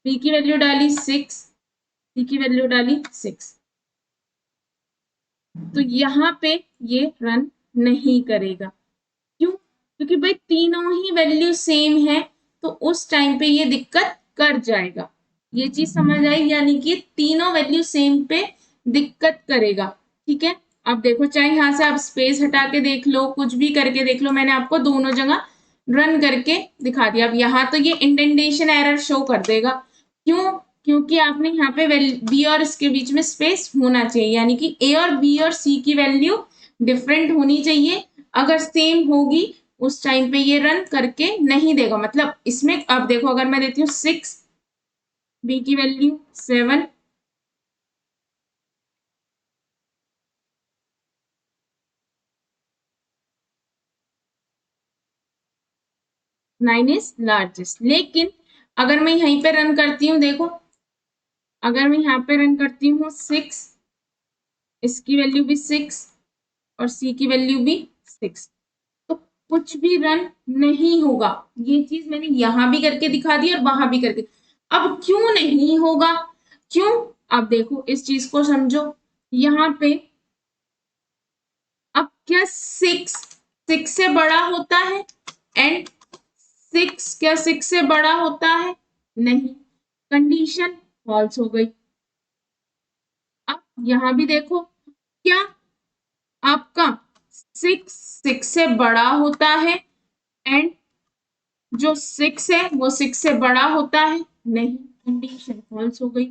Speaker 1: बी की वैल्यू डाली 6, सी की वैल्यू डाली 6, तो यहाँ पे ये रन नहीं करेगा। क्यों? क्योंकि भाई तीनों ही वैल्यू सेम है, तो उस टाइम पे ये दिक्कत कर जाएगा। ये चीज समझ आई, यानी कि तीनों वैल्यू सेम पे दिक्कत करेगा। ठीक है, अब देखो चाहे यहां से आप स्पेस हटा के देख लो, कुछ भी करके देख लो, मैंने आपको दोनों जगह रन करके दिखा दिया। अब यहाँ तो ये इंडेंटेशन एरर शो कर देगा। क्यों? क्योंकि आपने यहाँ पे बी और इसके बीच में स्पेस होना चाहिए, यानी कि ए और बी और सी की वैल्यू डिफरेंट होनी चाहिए। अगर सेम होगी उस टाइम पे ये रन करके नहीं देगा। मतलब इसमें अब देखो, अगर मैं देती हूँ 6, बी की वैल्यू 7, 9 इज लार्जेस्ट। लेकिन अगर मैं यहीं पे रन करती हूँ, देखो अगर मैं यहाँ पे रन करती हूँ 6, इसकी वैल्यू भी 6 और सी की वैल्यू भी 6, तो कुछ भी रन नहीं होगा। ये चीज मैंने यहां भी करके दिखा दी और वहां भी करके। अब क्यों नहीं होगा? क्यों? अब देखो इस चीज को समझो। यहाँ पे अब क्या 6 से बड़ा होता है, एंड 6 क्या 6 से बड़ा होता है? नहीं, कंडीशन फॉल्स हो गई। अब यहां भी देखो, क्या आपका 6 से बड़ा होता है एंड जो 6 है वो 6 से बड़ा होता है नहीं, कंडीशन फॉल्स हो गई।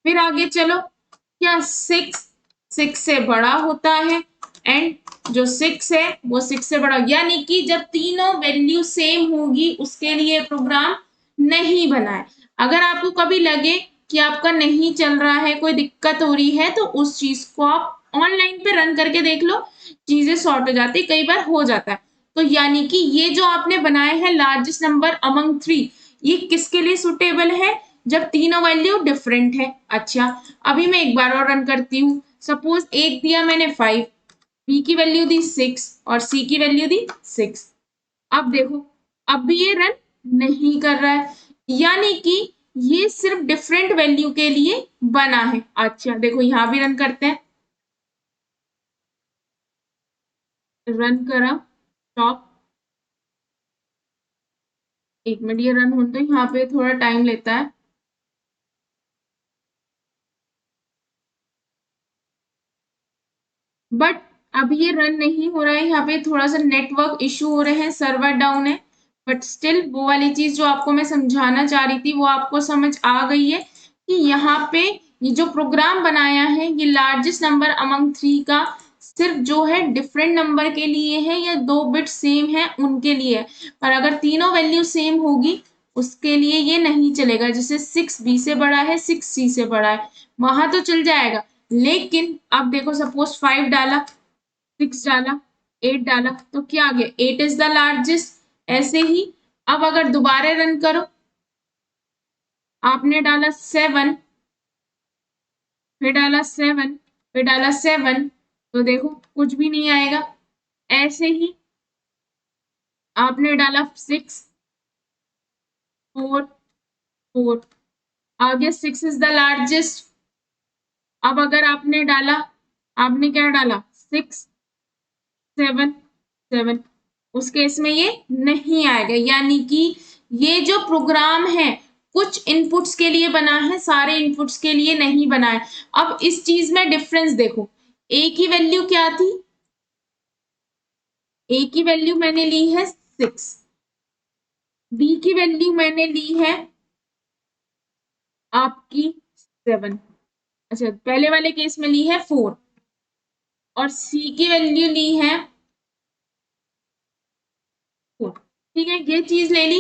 Speaker 1: फिर आगे चलो, क्या 6 से बड़ा होता है एंड जो 6 है वो 6 से बड़ा, यानी कि जब तीनों वैल्यू सेम होगी उसके लिए प्रोग्राम नहीं बना है। अगर आपको कभी लगे कि आपका नहीं चल रहा है, कोई दिक्कत हो रही है, तो उस चीज को आप ऑनलाइन पे रन करके देख लो, चीजें सॉर्ट हो जाती, कई बार हो जाता है। तो यानी कि ये जो आपने बनाए हैं लार्जेस्ट नंबर अमंग 3, ये किसके लिए सुटेबल है, जब तीनों वैल्यू डिफरेंट है। अच्छा, अभी मैं एक बार और रन करती हूँ। सपोज एक दिया मैंने 5, बी की वैल्यू दी 6 और सी की वैल्यू दी 6। अब देखो, अब भी ये रन नहीं कर रहा है, यानी कि ये सिर्फ डिफरेंट वैल्यू के लिए बना है। अच्छा देखो, यहां भी रन करते हैं, रन करा, स्टॉप। एक मिनट, ये रन होने तो यहाँ पे थोड़ा टाइम लेता है। बट अब ये रन नहीं हो रहा है, यहाँ पे थोड़ा सा नेटवर्क इशू हो रहे हैं, सर्वर डाउन है। बट स्टिल वो वाली चीज जो आपको मैं समझाना चाह रही थी वो आपको समझ आ गई है कि यहाँ पे ये जो प्रोग्राम बनाया है ये लार्जेस्ट नंबर अमंग 3 का सिर्फ जो है डिफरेंट नंबर के लिए है, या दो बिट सेम है उनके लिए है। पर अगर तीनों वैल्यू सेम होगी उसके लिए ये नहीं चलेगा। जैसे 6 बी से बड़ा है, 6 सी से बड़ा है, वहां तो चल जाएगा। लेकिन अब देखो, सपोज 5 डाला, 6 डाला, 8 डाला, तो क्या आ गया, 8 इज द लार्जेस्ट। ऐसे ही अब अगर दोबारा रन करो, आपने डाला 7, फिर डाला 7, फिर डाला 7, तो देखो कुछ भी नहीं आएगा। ऐसे ही आपने डाला 6, 4, 4, आ गया 6 इज द लार्जेस्ट। अब अगर आपने डाला, आपने क्या डाला, 6, 7, 7, उस केस में ये नहीं आएगा। यानी कि ये जो प्रोग्राम है कुछ इनपुट्स के लिए बना है, सारे इनपुट्स के लिए नहीं बना है। अब इस चीज में डिफरेंस देखो, ए की वैल्यू क्या थी, ए की वैल्यू मैंने ली है 6, बी की वैल्यू मैंने ली है आपकी 7, अच्छा पहले वाले केस में ली है 4, और सी की वैल्यू ली है 4। ठीक है, ये चीज ले ली।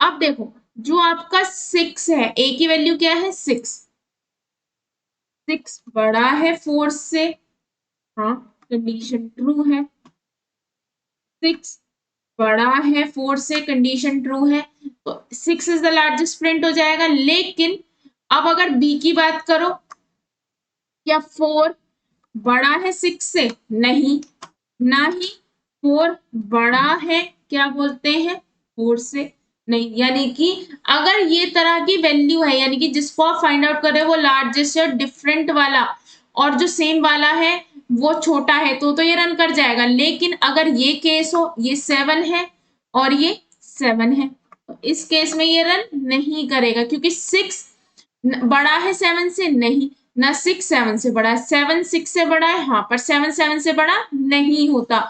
Speaker 1: अब देखो, जो आपका 6 है, ए की वैल्यू क्या है 6, 6 बड़ा है 4 से, हाँ कंडीशन ट्रू है। 6 बड़ा है 4 से, कंडीशन ट्रू है, तो 6 इज द लार्जेस्ट प्रिंट हो जाएगा। लेकिन अब अगर बी की बात करो, क्या 4 बड़ा है 6 से, नहीं, ना ही 4 बड़ा है क्या बोलते हैं 4 से, नहीं। यानी कि अगर ये तरह की वैल्यू है, यानी कि जिसको आप फाइंड आउट कर रहे हो वो लार्जेस्ट है, डिफरेंट वाला, और जो सेम वाला है वो छोटा है, तो ये रन कर जाएगा। लेकिन अगर ये केस हो, ये 7 है और ये 7 है, तो इस केस में ये रन नहीं करेगा, क्योंकि 6 बड़ा है 7 से, नहीं, ना 6 7 से बड़ा है। 7 6 से बड़ा है, हाँ, पर 7 7 से बड़ा नहीं होता।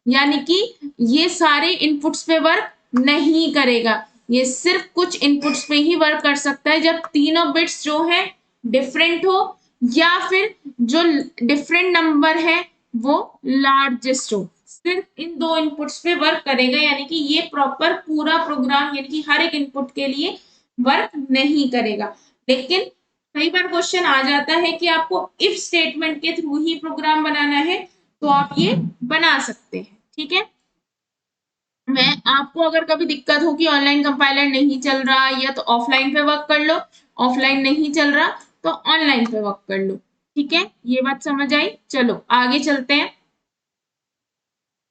Speaker 1: यानी कि ये सारे इनपुट्स पे वर्क नहीं करेगा, ये सिर्फ कुछ इनपुट्स पे ही वर्क कर सकता है, जब तीनों बिट्स जो है डिफरेंट हो, या फिर जो डिफरेंट नंबर है वो लार्जेस्ट हो। सिर्फ इन दो इनपुट्स पे वर्क करेगा, यानी कि ये प्रॉपर पूरा प्रोग्राम, यानी कि हर एक इनपुट के लिए वर्क नहीं करेगा। लेकिन कई बार क्वेश्चन आ जाता है कि आपको इफ स्टेटमेंट के थ्रू ही प्रोग्राम बनाना है, तो आप ये बना सकते हैं। ठीक है, मैं आपको अगर कभी दिक्कत हो कि ऑनलाइन कंपाइलर नहीं चल रहा, या तो ऑफलाइन पे वर्क कर लो, ऑफलाइन नहीं चल रहा तो ऑनलाइन पे वर्क कर लो। ठीक है, ये बात समझ आई। चलो आगे चलते हैं।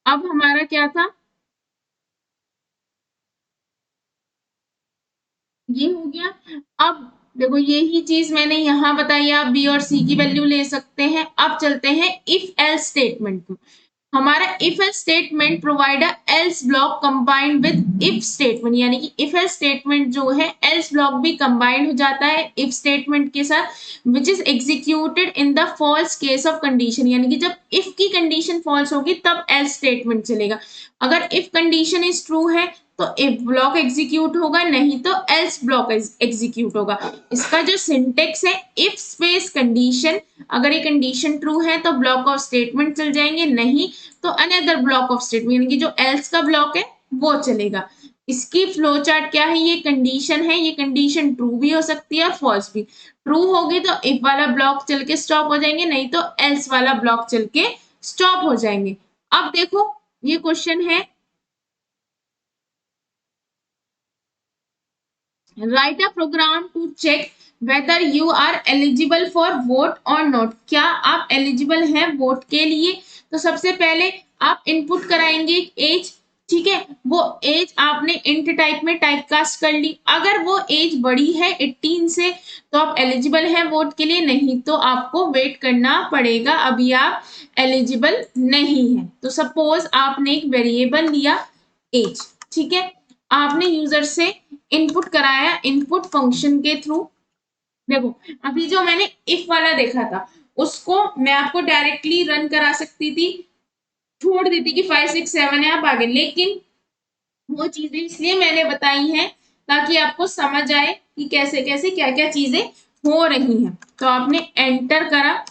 Speaker 1: अब हमारा क्या था, ये हो गया। अब देखो, यही चीज मैंने यहां बताई, आप बी और सी की वैल्यू ले सकते हैं। अब चलते हैं इफ एल्स स्टेटमेंट को। हमारा if else statement provide a else block combined with if statement, यानी कि इफ एल्स स्टेटमेंट जो है एल्स ब्लॉक भी कंबाइंड हो जाता है इफ स्टेटमेंट के साथ, which is executed in the false case of condition, यानी कि जब इफ की कंडीशन फॉल्स होगी तब एल्स स्टेटमेंट चलेगा। अगर इफ कंडीशन इज ट्रू है तो इफ ब्लॉक एग्जीक्यूट होगा, नहीं तो एल्स ब्लॉक एग्जीक्यूट होगा। इसका जो सिंटेक्स है इफ स्पेस कंडीशन, अगर ये कंडीशन ट्रू है तो ब्लॉक ऑफ स्टेटमेंट चल जाएंगे, नहीं तो अनदर ब्लॉक ऑफ स्टेटमेंट, यानी कि जो एल्स का ब्लॉक है वो चलेगा। इसकी फ्लो चार्ट क्या है, ये कंडीशन है, ये कंडीशन ट्रू भी हो सकती है और फॉल्स भी। ट्रू होगी तो इफ वाला ब्लॉक चल के स्टॉप हो जाएंगे, नहीं तो एल्स वाला ब्लॉक चल के स्टॉप हो जाएंगे। अब देखो ये क्वेश्चन है, write a program to check whether you are eligible for vote और नॉट, क्या आप एलिजिबल हैं वोट के लिए। तो सबसे पहले आप इनपुट कराएंगे एज, ठीक है, वो एज आपने इंट टाइप में टाइप कास्ट कर ली। अगर वो एज बड़ी है 18 से तो आप एलिजिबल हैं वोट के लिए, नहीं तो आपको वेट करना पड़ेगा, अभी आप एलिजिबल नहीं है। तो सपोज आपने एक वेरिएबल लिया एज, ठीक है, आपने यूजर से इनपुट कराया इनपुट फंक्शन के थ्रू। देखो अभी जो मैंने इफ वाला देखा था उसको मैं आपको डायरेक्टली रन करा सकती थी, छोड़ देती कि 5 6 7 है आप आगे, लेकिन वो चीजें इसलिए मैंने बताई हैं ताकि आपको समझ आए कि कैसे कैसे क्या क्या चीजें हो रही हैं। तो आपने एंटर करा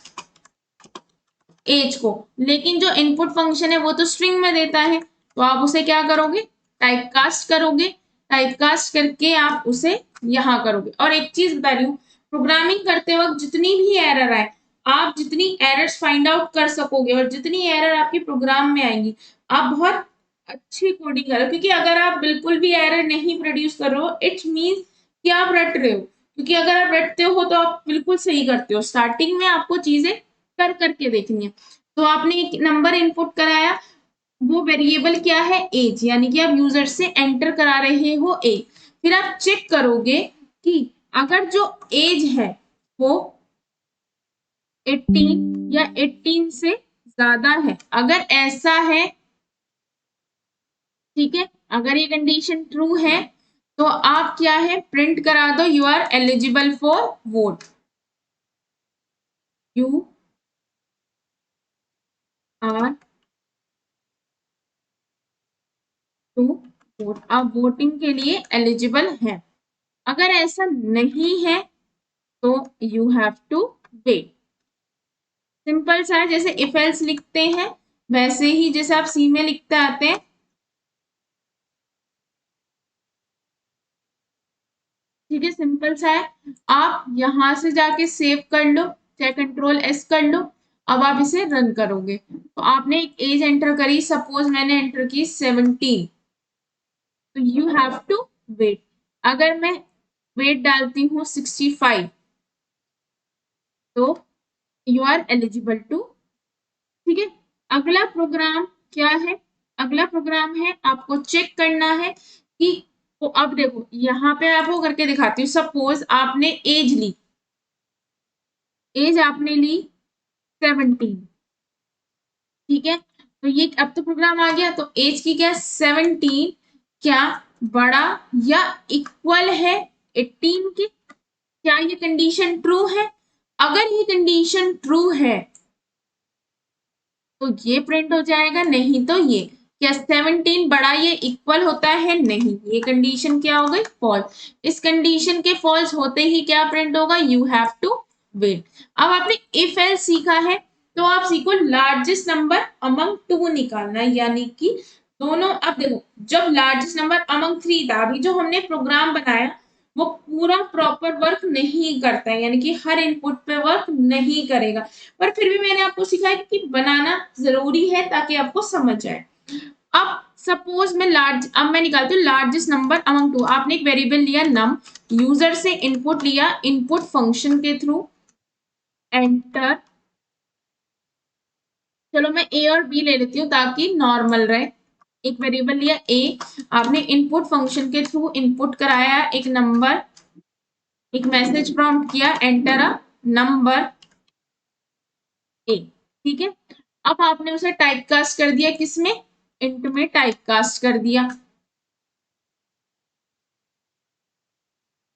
Speaker 1: एज को, लेकिन जो इनपुट फंक्शन है वो तो स्ट्रिंग में देता है, तो आप उसे क्या करोगे, टाइप कास्ट करोगे, टाइप कास्ट करके आप उसे यहां करोगे। और एक चीज बता रही हूँ, प्रोग्रामिंग करते वक्त जितनी भी एरर आए, आप जितनी एरर्स फाइंड आउट कर सकोगे और जितनी एरर आपके प्रोग्राम में आएंगी, आप बहुत अच्छी कोडिंग करो, क्योंकि अगर आप बिल्कुल भी एरर नहीं प्रोड्यूस कर रहे हो इट मीन्स कि आप रट रहे हो, क्योंकि अगर आप रटते हो तो आप बिल्कुल सही करते हो। स्टार्टिंग में आपको चीजें कर करके देखनी है। तो आपने एक नंबर इनपुट कराया, वो वेरिएबल क्या है एज, यानी कि आप यूजर से एंटर करा रहे हो एज। फिर आप चेक करोगे कि अगर जो एज है वो 18 या 18 से ज्यादा है, अगर ऐसा है, ठीक है, अगर ये कंडीशन ट्रू है तो आप क्या है प्रिंट करा दो you are eligible for vote, you are to vote, आप वोटिंग के लिए एलिजिबल हैं। अगर ऐसा नहीं है तो you have to wait. Simple सा है, जैसे इफ एल्स लिखते हैं वैसे ही जैसे आप सी में लिखते आते हैं, ठीक है, सिंपल सा है। आप यहां से जाके सेव कर लो, चाहे कंट्रोल एस कर लो। अब आप इसे रन करोगे तो आपने एक एज एंटर करी, सपोज मैंने एंटर की 17, तो यू हैव टू वेट। अगर मैं वेट डालती हूँ 65 तो यू आर एलिजिबल टू, ठीक है। अगला प्रोग्राम क्या है, अगला प्रोग्राम है आपको चेक करना है कि, तो अब देखो यहाँ पे आपको करके दिखाती हूँ। सपोज आपने एज ली, एज आपने ली 17, ठीक है, तो ये अब तो प्रोग्राम आ गया, तो एज की क्या 17 क्या बड़ा या इक्वल है 18 के, क्या ये कंडीशन ट्रू है। अगर ये कंडीशन ट्रू है तो ये प्रिंट हो जाएगा, नहीं तो ये, क्या 17 बड़ा ये इक्वल होता है, नहीं, ये कंडीशन क्या हो गई फॉल्स। इस कंडीशन के फॉल्स होते ही क्या प्रिंट होगा, यू हैव टू वेट। अब आपने इफ एल्स सीखा है तो आप सीखो लार्जेस्ट नंबर अमंग टू निकालना, यानी कि दोनों। अब देखो जब लार्जेस्ट नंबर अमंग थ्री था, अभी जो हमने प्रोग्राम बनाया वो पूरा प्रॉपर वर्क नहीं करता है, यानी कि हर इनपुट पे वर्क नहीं करेगा, पर फिर भी मैंने आपको सिखाया कि बनाना जरूरी है ताकि आपको समझ आए। अब सपोज मैं अब मैं निकालती हूँ लार्जेस्ट नंबर अमंग टू। आपने एक वेरिएबल लिया नम, यूजर से इनपुट लिया इनपुट फंक्शन के थ्रू, एंटर, चलो मैं ए और बी ले लेती हूँ ताकि नॉर्मल रहे। एक वेरिएबल लिया ए, आपने इनपुट फंक्शन के थ्रू इनपुट कराया एक नंबर, एक मैसेज प्रॉम्प्ट किया एंटर अ नंबर ए, ठीक है। अब आपने उसे टाइप कास्ट कर दिया, किसमें, इंट में टाइप कास्ट कर दिया।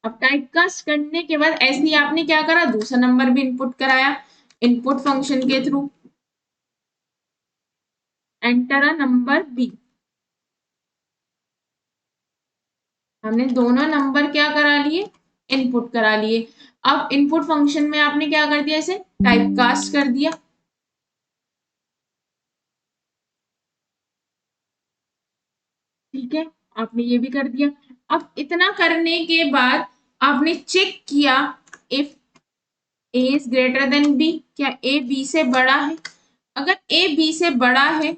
Speaker 1: अब टाइप कास्ट करने के बाद ऐसे ही आपने क्या करा, दूसरा नंबर भी इनपुट कराया इनपुट फंक्शन के through, enter a number B. हमने दोनों नंबर क्या करा लिए, इनपुट करा लिए। अब इनपुट फंक्शन में आपने क्या कर दिया, इसे टाइप कास्ट कर दिया। ठीक है, आपने ये भी कर दिया। अब इतना करने के बाद आपने चेक किया if A is greater than B, क्या ए बी से बड़ा है। अगर ए बी से बड़ा है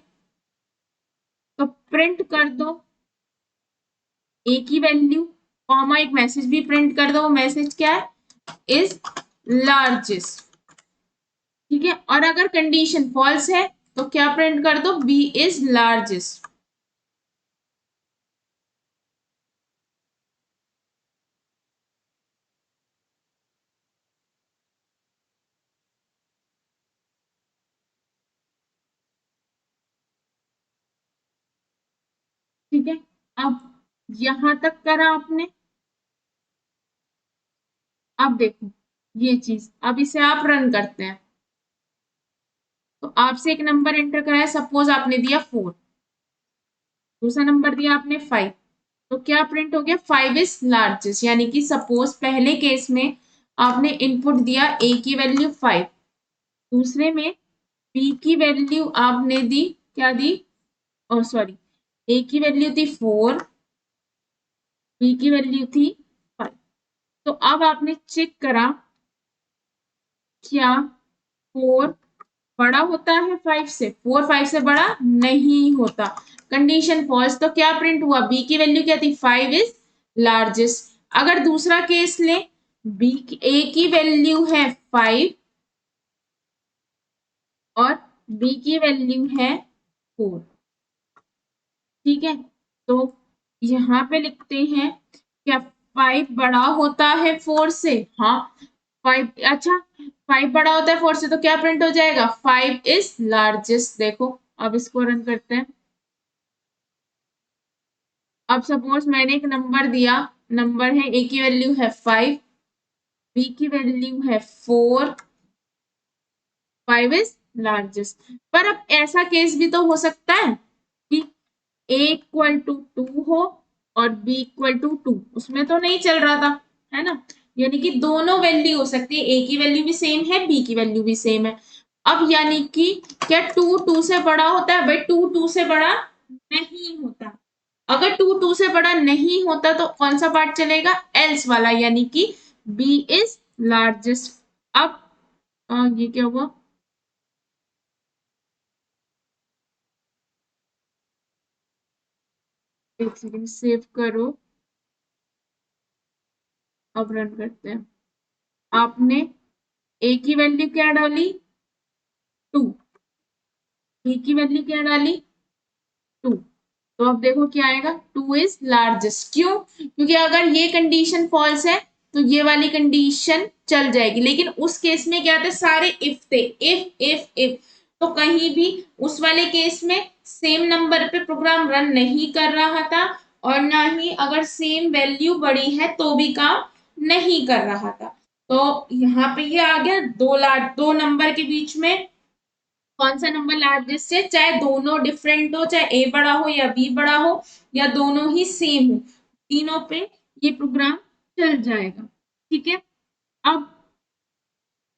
Speaker 1: तो प्रिंट कर दो ए की वैल्यू, कॉमा एक मैसेज भी प्रिंट कर दो। वो मैसेज क्या है, इज लार्जेस्ट। ठीक है, और अगर कंडीशन फॉल्स है तो क्या प्रिंट कर दो, बी इज लार्जेस्ट। ठीक है, अब यहां तक करा आपने। अब देखो ये चीज, अब इसे आप रन करते हैं तो आपसे एक नंबर एंटर कराया, सपोज आपने दिया 4, दूसरा नंबर दिया आपने 5, तो क्या प्रिंट हो गया, 5 इज लार्जेस्ट। यानी कि सपोज पहले केस में आपने इनपुट दिया ए की वैल्यू 5, दूसरे में बी की वैल्यू आपने दी, क्या दी, ओ सॉरी, ए की वैल्यू थी 4, बी की वैल्यू थी 5। तो अब आपने चेक करा क्या 4 बड़ा होता है 5 से, 4 5 से बड़ा नहीं होता, कंडीशन फॉल्स। तो क्या प्रिंट हुआ, बी की वैल्यू क्या थी, 5 इज लार्जेस्ट। अगर दूसरा केस ले, बी ए की वैल्यू है 5 और बी की वैल्यू है 4। ठीक है, तो यहाँ पे लिखते हैं क्या 5 बड़ा होता है 4 से, हाँ 5, अच्छा 5 बड़ा होता है 4 से, तो क्या प्रिंट हो जाएगा, 5 इज लार्जेस्ट। देखो अब इसको रन करते हैं। अब सपोज मैंने एक नंबर दिया, नंबर है ए की वैल्यू है 5, बी की वैल्यू है 4, 5 इज लार्जेस्ट। पर अब ऐसा केस भी तो हो सकता है कि ए इक्वल टू 2 हो और बी इक्वल टू 2, उसमें तो नहीं चल रहा था, है ना। यानी कि दोनों वैल्यू हो सकती है, ए की वैल्यू भी सेम है, बी की वैल्यू भी सेम है। अब यानी कि क्या 2 2 से बड़ा होता है, भाई 2 2 से बड़ा नहीं होता। अगर 2 2 से बड़ा नहीं होता तो कौन सा पार्ट चलेगा, एल्स वाला, यानी कि बी इज लार्जेस्ट। अब ये क्या हुआ, एक सेकंड सेव करो, अब रन करते हैं। आपने ए की वैल्यू क्या डाली, 2, बी की वैल्यू क्या डाली, 2, तो अब देखो क्या आएगा, 2 इज लार्जेस्ट। क्यों, क्योंकि अगर ये कंडीशन फॉल्स है तो ये वाली कंडीशन चल जाएगी, लेकिन उस केस में क्या थे, सारे इफ थे, इफ तो कहीं भी उस वाले केस में सेम नंबर पे प्रोग्राम रन नहीं कर रहा था, और ना ही अगर सेम वैल्यू बड़ी है तो भी काम नहीं कर रहा था। तो यहाँ पे ये आ गया, दो नंबर के बीच में कौन सा नंबर लार्जेस्ट है, चाहे दोनों डिफरेंट हो, चाहे ए बड़ा हो या बी बड़ा हो, या दोनों ही सेम हो, तीनों पे ये प्रोग्राम चल जाएगा। ठीक है, अब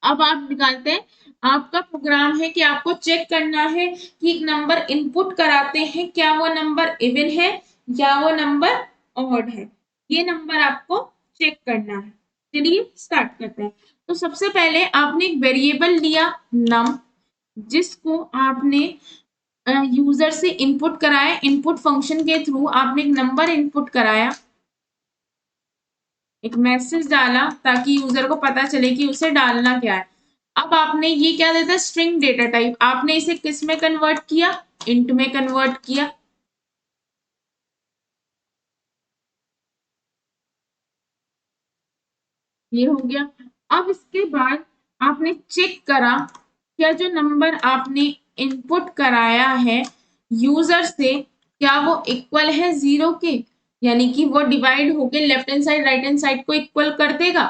Speaker 1: अब आप निकालते हैं, आपका प्रोग्राम है कि आपको चेक करना है कि एक नंबर इनपुट कराते हैं, क्या वो नंबर इवन है या वो नंबर ऑड है, ये नंबर आपको चेक करना है। चलिए स्टार्ट करते हैं। तो सबसे पहले आपने एक वेरिएबल लिया नम, जिसको आपने यूजर से इनपुट कराया, इनपुट फंक्शन के थ्रू आपने एक नंबर इनपुट कराया, एक मैसेज डाला ताकि यूजर को पता चले कि उसे डालना क्या है। अब आपने ये क्या देता है, स्ट्रिंग डेटा टाइप, आपने इसे किस में कन्वर्ट किया, इंट में कन्वर्ट किया। ये हो गया। अब इसके बाद आपने चेक करा क्या जो नंबर आपने इनपुट कराया है यूजर से, क्या वो इक्वल है 0 के, यानी कि वो डिवाइड होके left hand side right hand side को इक्वल कर देगा।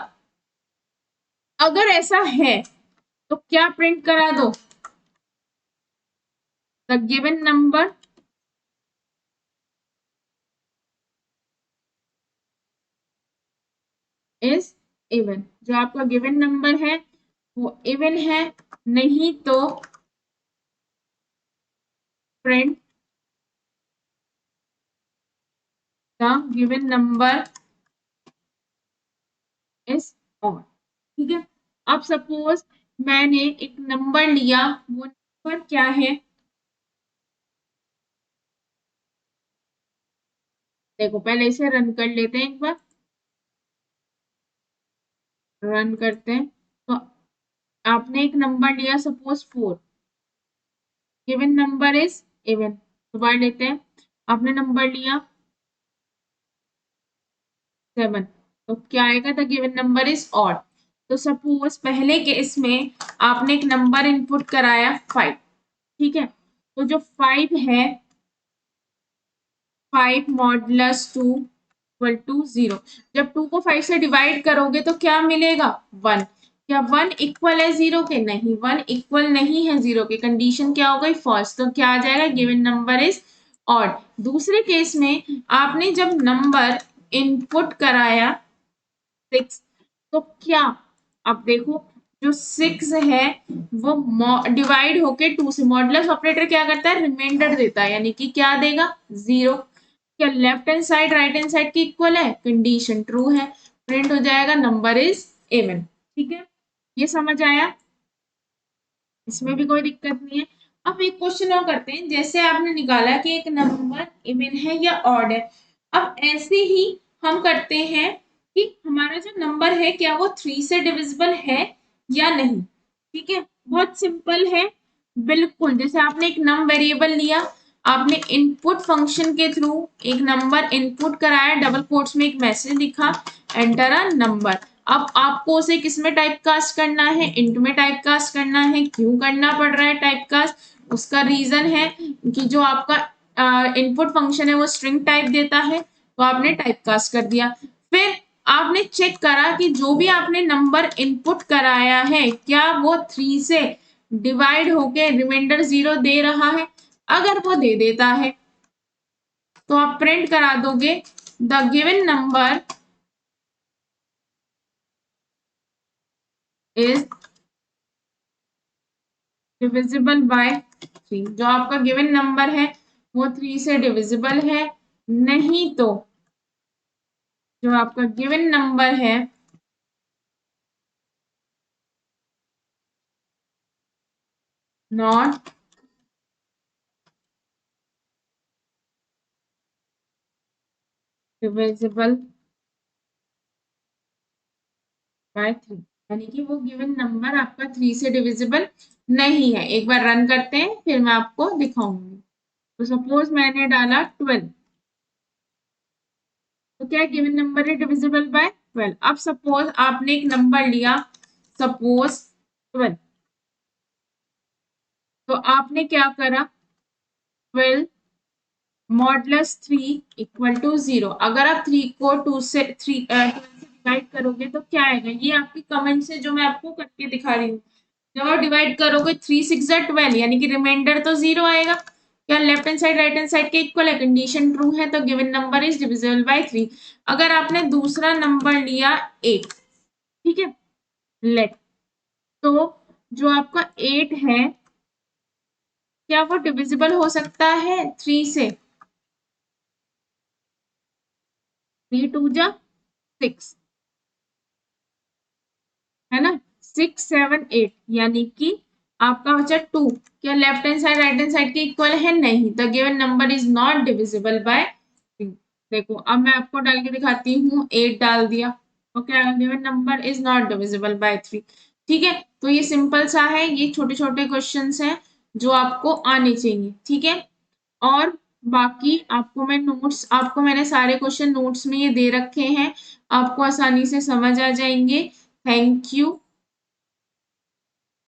Speaker 1: अगर ऐसा है तो क्या प्रिंट करा दो, the given number is even. जो आपका गिवन नंबर है वो इवन है, नहीं तो print the given number is odd. ठीक है, अब सपोज मैंने एक नंबर लिया, वो नंबर क्या है, देखो पहले इसे रन कर लेते हैं, एक बार रन करते हैं। तो आपने एक नंबर लिया suppose 4, given number is even, दोबारा लेते हैं। आपने नंबर लिया 7, तो क्या आएगा, the given number is odd. तो सपोज पहले केस में आपने एक नंबर इनपुट कराया 5, ठीक है, तो जो 5 है, 5 मॉडुलस 2 इक्वल टू 0। जब 2 को 5 से डिवाइड करोगे तो क्या मिलेगा, 1। क्या 1 इक्वल है 0 के, नहीं, 1 इक्वल नहीं है 0 के, कंडीशन क्या हो गई, फॉल्स। तो क्या आ जाएगा, गिवन नंबर इज ऑड। दूसरे केस में आपने जब नंबर इनपुट कराया 6, तो क्या, अब देखो जो 6 है वो डिवाइड होके 2 से, मॉडुलस ऑपरेटर क्या करता है, रिमाइंडर देता है, यानी कि क्या देगा, 0। क्या left hand side right hand side की इक्वल है, कंडीशन ट्रू है, प्रिंट हो जाएगा नंबर इज इवन। ठीक है, ये समझ आया, इसमें भी कोई दिक्कत नहीं है। अब एक क्वेश्चन और करते हैं, जैसे आपने निकाला कि एक नंबर इवन है या ऑड है, अब ऐसे ही हम करते हैं कि हमारा जो नंबर है क्या वो 3 से डिविजिबल है या नहीं। ठीक है, बहुत सिंपल है, बिल्कुल जैसे आपने एक नम वेरिएबल लिया, आपने इनपुट फंक्शन के थ्रू एक नंबर इनपुट कराया, डबल कोट्स में एक मैसेज लिखा, एंटर अ नंबर। अब आपको उसे किस में टाइप कास्ट करना है, इंट में टाइप कास्ट करना है। क्यों करना पड़ रहा है टाइप कास्ट, उसका रीजन है कि जो आपका इनपुट फंक्शन है वो स्ट्रिंग टाइप देता है, तो आपने टाइप कास्ट कर दिया। फिर आपने चेक करा कि जो भी आपने नंबर इनपुट कराया है क्या वो 3 से डिवाइड होके रिमाइंडर 0 दे रहा है। अगर वो दे देता है तो आप प्रिंट करा दोगे, the given number is divisible by 3। जो आपका गिवन नंबर है वो 3 से डिविजिबल है, नहीं तो जो आपका गिवन नंबर है नॉट डिविजिबल बाय 3, यानी कि वो गिवन नंबर आपका 3 से डिविजिबल नहीं है। एक बार रन करते हैं फिर मैं आपको दिखाऊंगी। तो सपोज मैंने डाला 12, तो क्या गिवन नंबर है डिविजिबल बाय 12। अब सपोज आपने एक नंबर लिया सपोज 12, तो आपने क्या करा, 12 मॉडुलस 3 इक्वल टू 0। अगर आप 3 को 2 से 12 से डिवाइड करोगे तो क्या आएगा, ये आपकी कमेंट से जो मैं आपको करके दिखा रही हूँ। जब आप डिवाइड करोगे 3 6 12, यानी कि रिमाइंडर तो 0 आएगा। क्या left hand side right hand side के इक्वल है, कंडीशन ट्रू है, तो given number is divisible by 3। अगर आपने दूसरा नंबर लिया 8, ठीक है, लेट, तो जो आपका 8 है क्या वो डिविजिबल हो सकता है 3 से, 3 2 जा 6, है ना, 6 7 8, यानी कि आपका बचा 2। क्या left hand side right hand side के इक्वल है, नहीं, the given number is not divisible by 3। देखो अब मैं आपको डाल के दिखाती हूँ, 8 डाल दिया तो क्या, given number is not divisible by 3। ठीक है, तो ये सिंपल सा है, ये छोटे छोटे क्वेश्चंस हैं जो आपको आने चाहिए। ठीक है, और बाकी आपको मैं नोट्स, आपको मैंने सारे क्वेश्चन नोट्स में ये दे रखे हैं, आपको आसानी से समझ आ जाएंगे। Thank you.